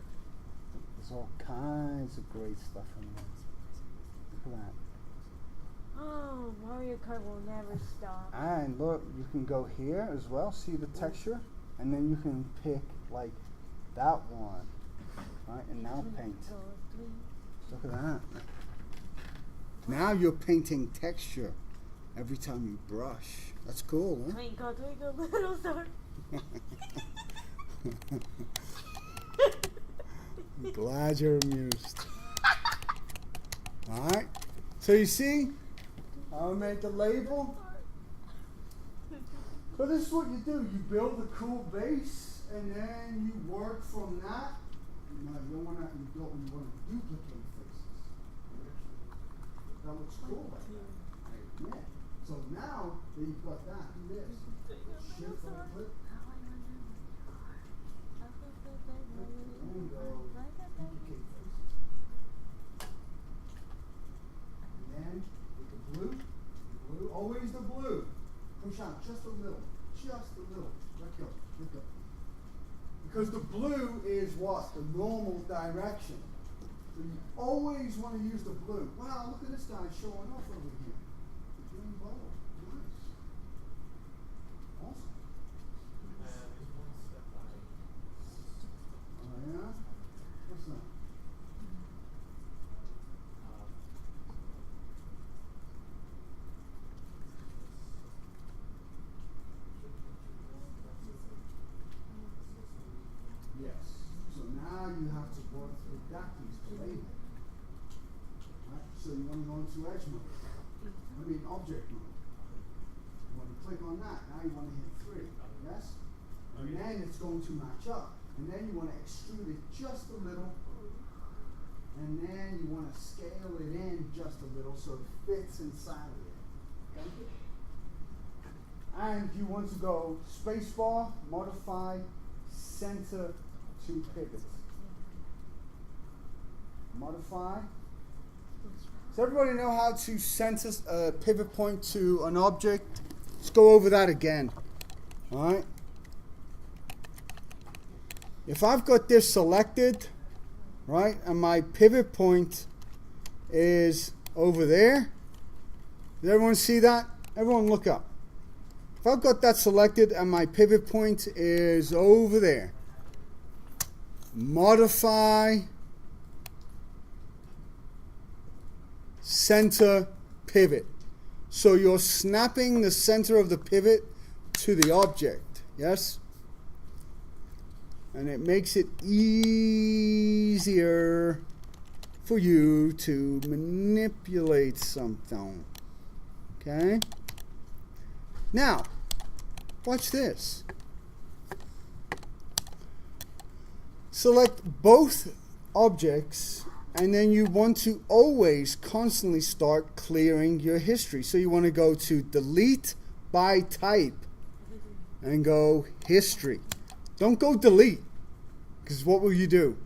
there's all kinds of great stuff in there. Look at that. Oh, Mario Kart will never stop. And look, you can go here as well, see the texture, and then you can pick like that one, right? And now paint. Look at that. Now you're painting texture every time you brush. That's cool, huh? Twinkle, twinkle, little star. I'm glad you're amused. Alright, so you see, I'll make the label. But this is what you do. You build a cool base, and then you work from that. Now, you don't want to duplicate faces. That looks cool like that. I admit. So now that you've got that, do this. Shift right click. And go duplicate faces. And then with the blue, always the blue. Push out just a little. Let go. Because the blue is what? The normal direction. So you always want to use the blue. Wow, look at this guy showing off over here. The green bottle. Nice. Awesome. There's one step Oh yeah? What's that? Yes. So now you have to work with that piece to label. Right? So you want to go into edge mode. Object mode. You want to click on that. Now you want to hit 3. Yes? And then it's going to match up. And then you want to extrude it just a little. And then you want to scale it in just a little so it fits inside of it. Okay? And you want to go spacebar, modify, center to pivot. Modify. Does everybody know how to center a pivot point to an object? Let's go over that again. Alright? If I've got this selected, right, and my pivot point is over there, does everyone see that? Everyone look up. If I've got that selected and my pivot point is over there, modify, center, pivot. So you're snapping the center of the pivot to the object, yes? And it makes it easier for you to manipulate something. Okay? Now, watch this. Select both objects, and then you want to always constantly start clearing your history. So you want to go to delete by type and go history. Don't go delete, because what will you do?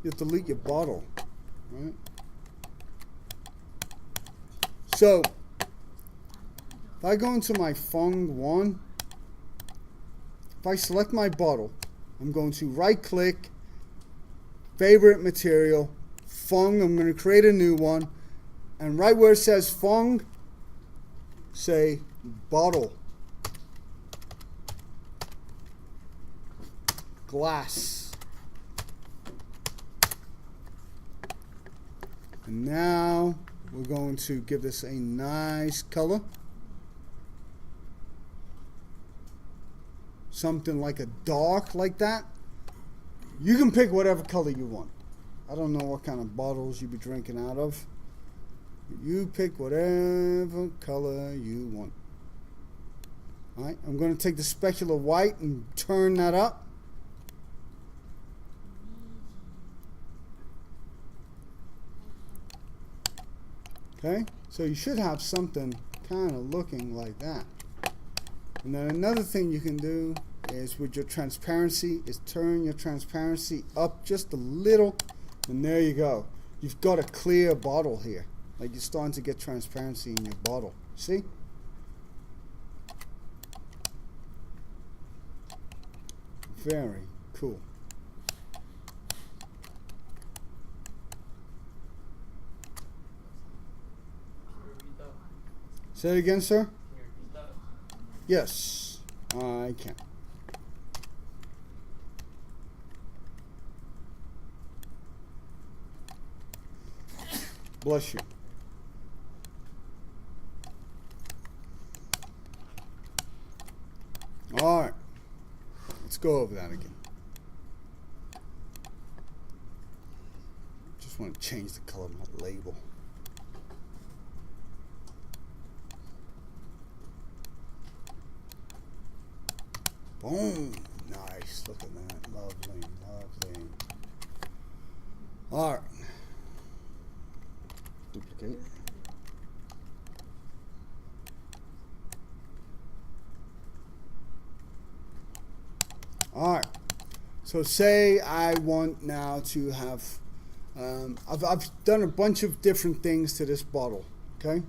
You'll delete your bottle, right? So, if I go into my Fung 1, if I select my bottle, I'm going to right click, favorite material, Fung, I'm going to create a new one, and right where it says Fung, say bottle. Glass. And now we're going to give this a nice color. Something like a dark like that. You can pick whatever color you want. I don't know what kind of bottles you be drinking out of. You pick whatever color you want. Alright, I'm going to take the specular white and turn that up. Okay, so you should have something kind of looking like that. And then another thing you can do is with your transparency is turn your transparency up just a little, and there you go. You've got a clear bottle here. Like you're starting to get transparency in your bottle. See? Very cool. Can you repeat that? Say it again, sir? Can you repeat that? Yes, I can. Bless you. All right, let's go over that again. Just want to change the color of my label. Boom. Nice. Look at that. Lovely. Lovely. All right. Duplicate. All right. So say I want now to have, I've done a bunch of different things to this bottle. Okay.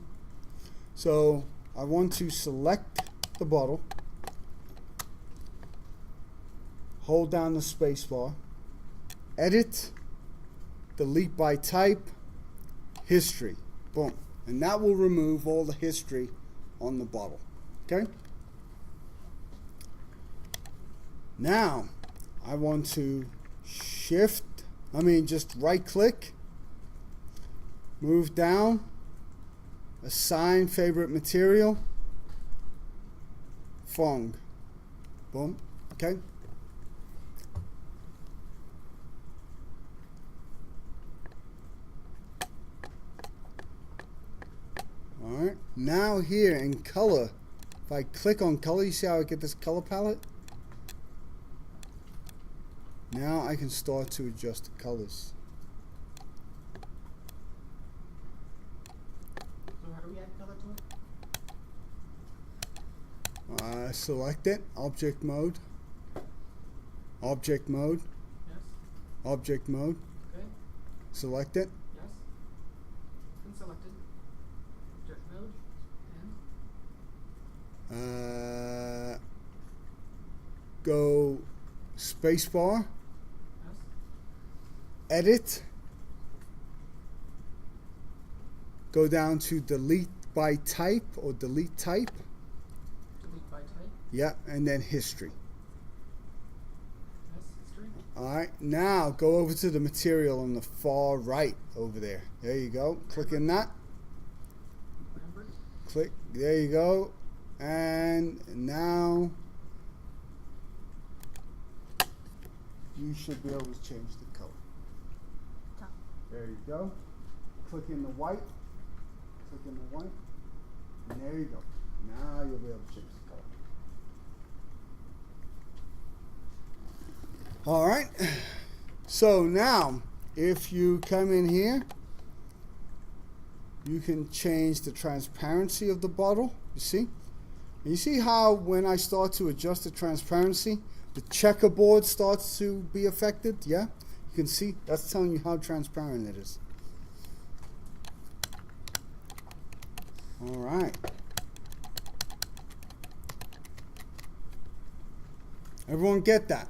So I want to select the bottle. Hold down the space bar, edit, delete by type, history, boom. And that will remove all the history on the bottle, okay? Now, I want to just right click, move down, assign favorite material, Fong, boom, okay? Alright, now here in color, if I click on color, you see how I get this color palette? Now I can start to adjust the colors. So how do we add color to it? Select it, object mode, object mode, Yes. object mode, Okay. select it, Yes. Been selected. Object mode. And go spacebar, yes. edit, go down to delete by type or delete type, Delete by type. yeah, and then history. Yes. History. Alright, now go over to the material on the far right over there. There you go. Click in that. Lambert. Click. There you go. And now you should be able to change the color. Top. There you go. Click in the white. Click in the white. And there you go. Now you'll be able to change the color. Alright. So now, if you come in here, you can change the transparency of the bottle. You see? And you see how when I start to adjust the transparency, the checkerboard starts to be affected? Yeah? You can see that's telling you how transparent it is. Alright. Everyone get that?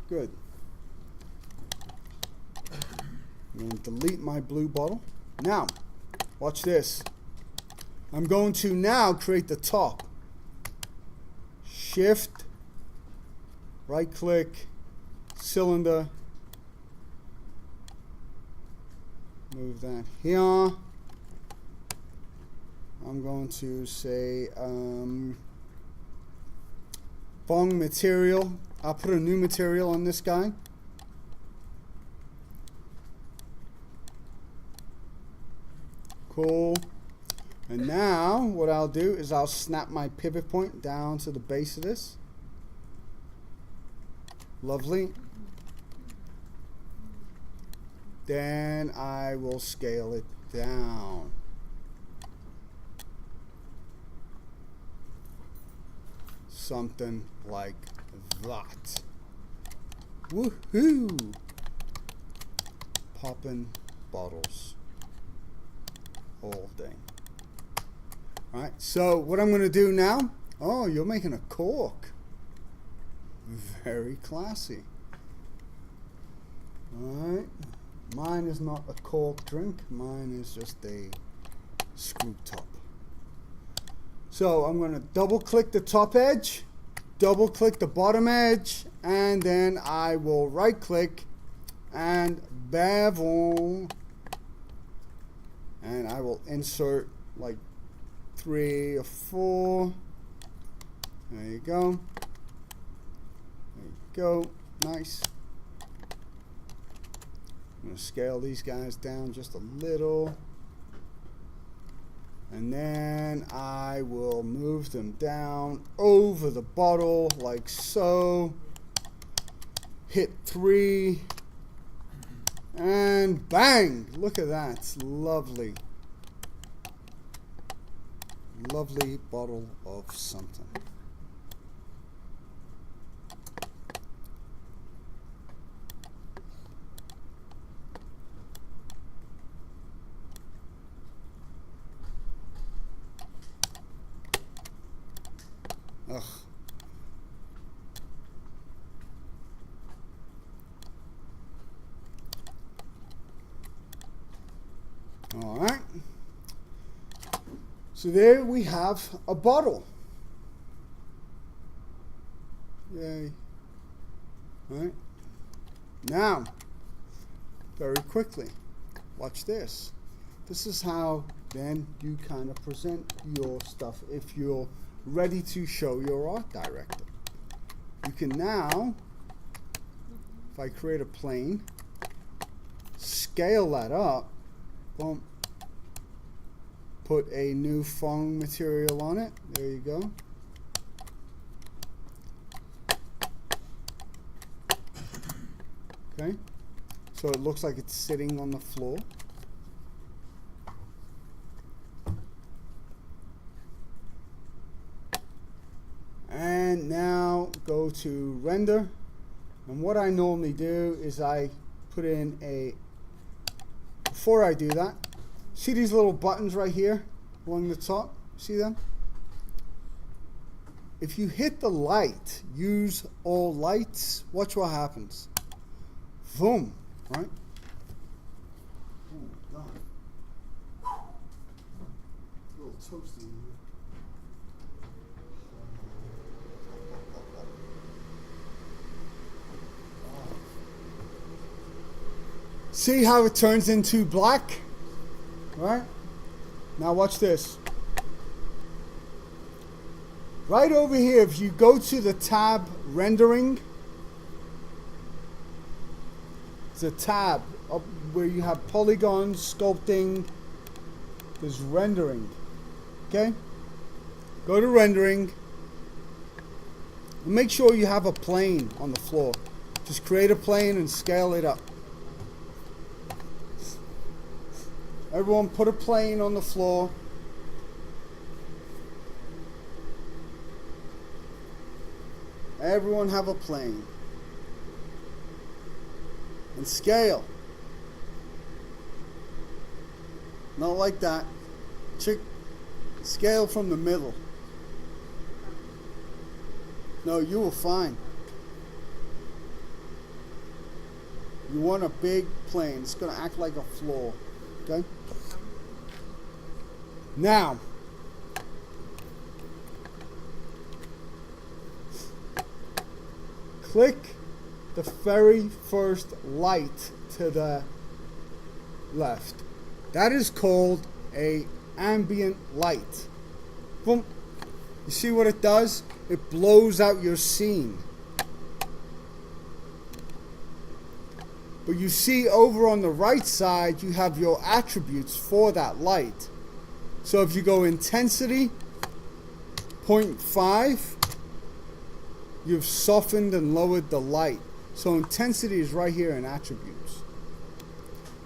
Good. I'm going to delete my blue bottle. Now, watch this. I'm going to now create the top. Shift, right click, cylinder. Move that here. I'm going to say Fong material. I'll put a new material on this guy. Cool. And now what I'll do is I'll snap my pivot point down to the base of this. Lovely. Then I will scale it down. Something like that. Woohoo! Popping bottles all day. Alright, so what I'm going to do now, oh, you're making a cork. Very classy. Alright, mine is not a cork drink, mine is just a screw top. So I'm going to double click the top edge, double click the bottom edge, and then I will right click and bevel, and I will insert like 3 or 4. There you go. There you go. Nice. I'm going to scale these guys down just a little. And then I will move them down over the bottle like so. Hit 3. And bang! Look at that. It's lovely. Lovely bottle of something. Ugh. All right. So there we have a bottle. Yay. All right. Now, very quickly, watch this. This is how then you kind of present your stuff if you're ready to show your art director. You can now, if I create a plane, scale that up, boom, put a new foam material on it, there you go. Okay, so it looks like it's sitting on the floor. And now go to render, and what I normally do is I put in a, before I do that, see these little buttons right here along the top, see them? If you hit the light, use all lights, watch what happens. Boom, right? Oh my God. A little toasty in here. See how it turns into black? Right? Now watch this. Right over here, if you go to the tab rendering, it's a tab up where you have polygons, sculpting, there's rendering. Okay? Go to rendering. And make sure you have a plane on the floor. Just create a plane and scale it up. Everyone put a plane on the floor. Everyone have a plane. And scale. Not like that. Scale from the middle. No, you will find. You want a big plane. It's going to act like a floor. Okay? Now, click the very first light to the left. That is called a ambient light. Boom. You see what it does? It blows out your scene. But you see over on the right side, you have your attributes for that light. So if you go intensity, 0.5, you've softened and lowered the light. So intensity is right here in attributes.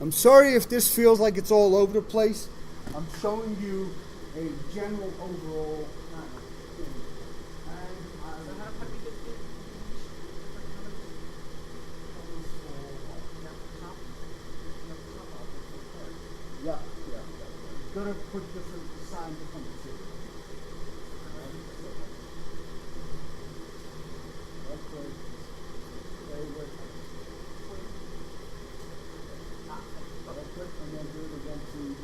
I'm sorry if this feels like it's all over the place. I'm showing you a general overall kind of thing. And yeah. You're gonna put different signs of competition. And then do it again to each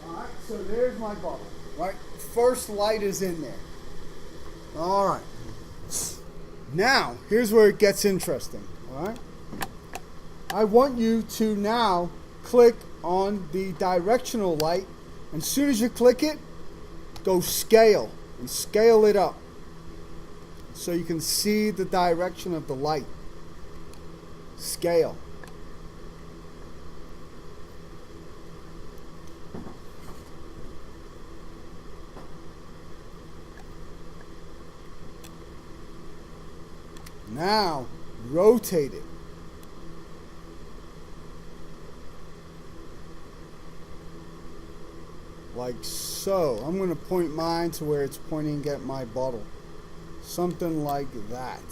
one. Alright, so there's my bubble. Right? First light is in there. Alright. Now, here's where it gets interesting. Alright? I want you to now click on the directional light. And as soon as you click it, go scale. And scale it up. So you can see the direction of the light. Scale. Now, rotate it. Like so. I'm going to point mine to where it's pointing at my bottle. Something like that.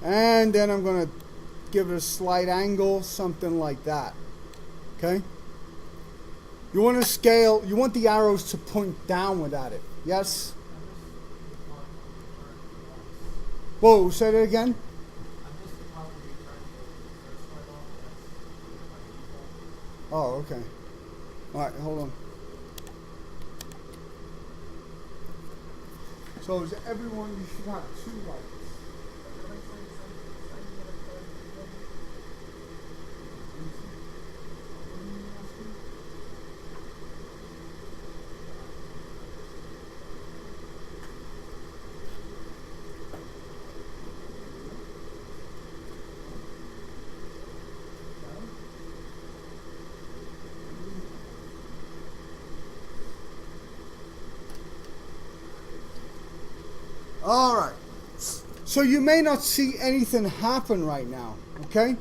And then I'm going to give it a slight angle, something like that. Okay? You want to scale, you want the arrows to point downward at it. Yes? Whoa, say that again? Oh, okay. Alright, hold on. So is everyone, you should have 2 lights. Alright, so you may not see anything happen right now, okay?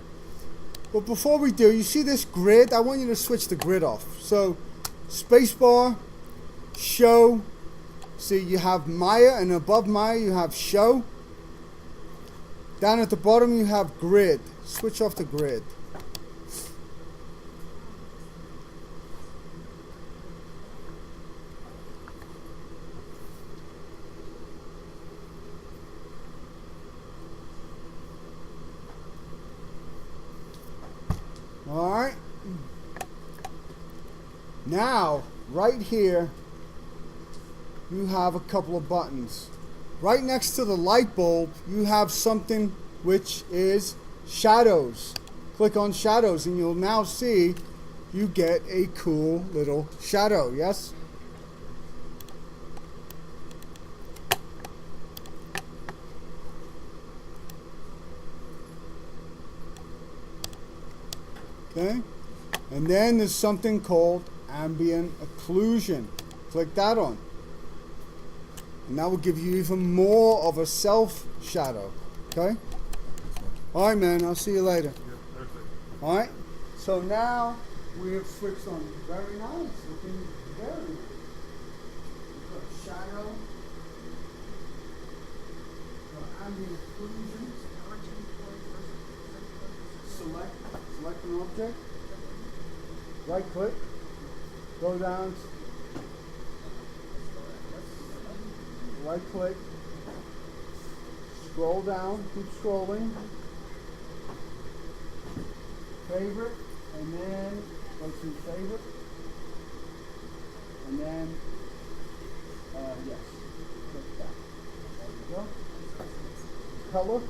But before we do, you see this grid? I want you to switch the grid off. So, spacebar, show, see you have Maya, and above Maya you have show. Down at the bottom you have grid. Switch off the grid. Alright. Now, right here, you have a couple of buttons. Right next to the light bulb, you have something which is shadows. Click on shadows and you'll now see you get a cool little shadow, yes? Okay, and then there's something called ambient occlusion. Click that on. And that will give you even more of a self shadow. Okay? Alright, man, I'll see you later. Alright, so now we have switched on. Very nice, looking very nice. We've got shadow, got ambient occlusion. Select an object, right click, go down, right click, scroll down, keep scrolling, favorite, and then go to favorite, and then, yes, click that. There you go. Color,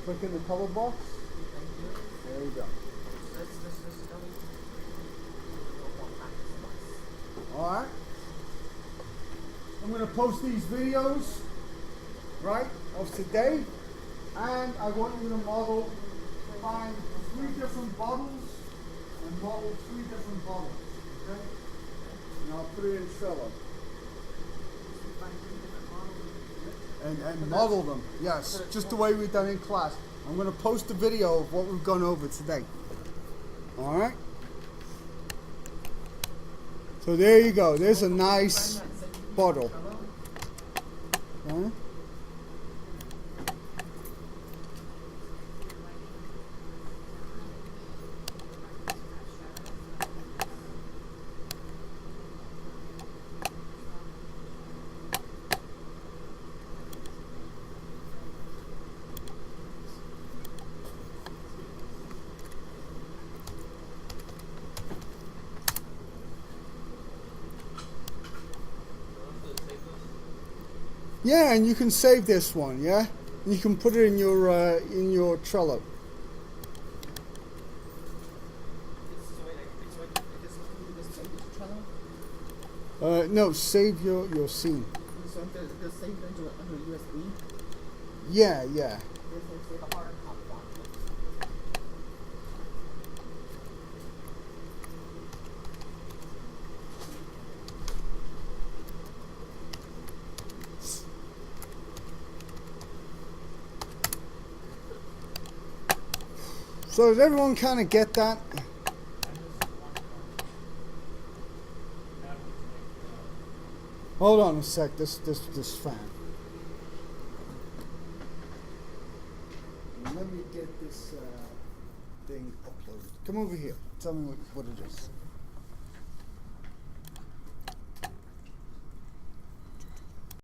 click in the color box. There you go. Alright. I'm going to post these videos, right, of today. And I want you to find 3 different bottles and model 3 different bottles. Okay? And I'll put it in Trello. And model them, yes, just the way we've done in class. I'm going to post a video of what we've gone over today. Alright? So there you go. There's a nice bottle. Huh? Yeah, and you can save this one, yeah? You can put it in your Trello. No, save your scene. So I'm gonna save it under USB. Yeah. Save a hard copy one. So does everyone kind of get that? I missed one part. That was Hold on a sec. This fan. Let me get this thing uploaded. Come over here. Tell me what it is.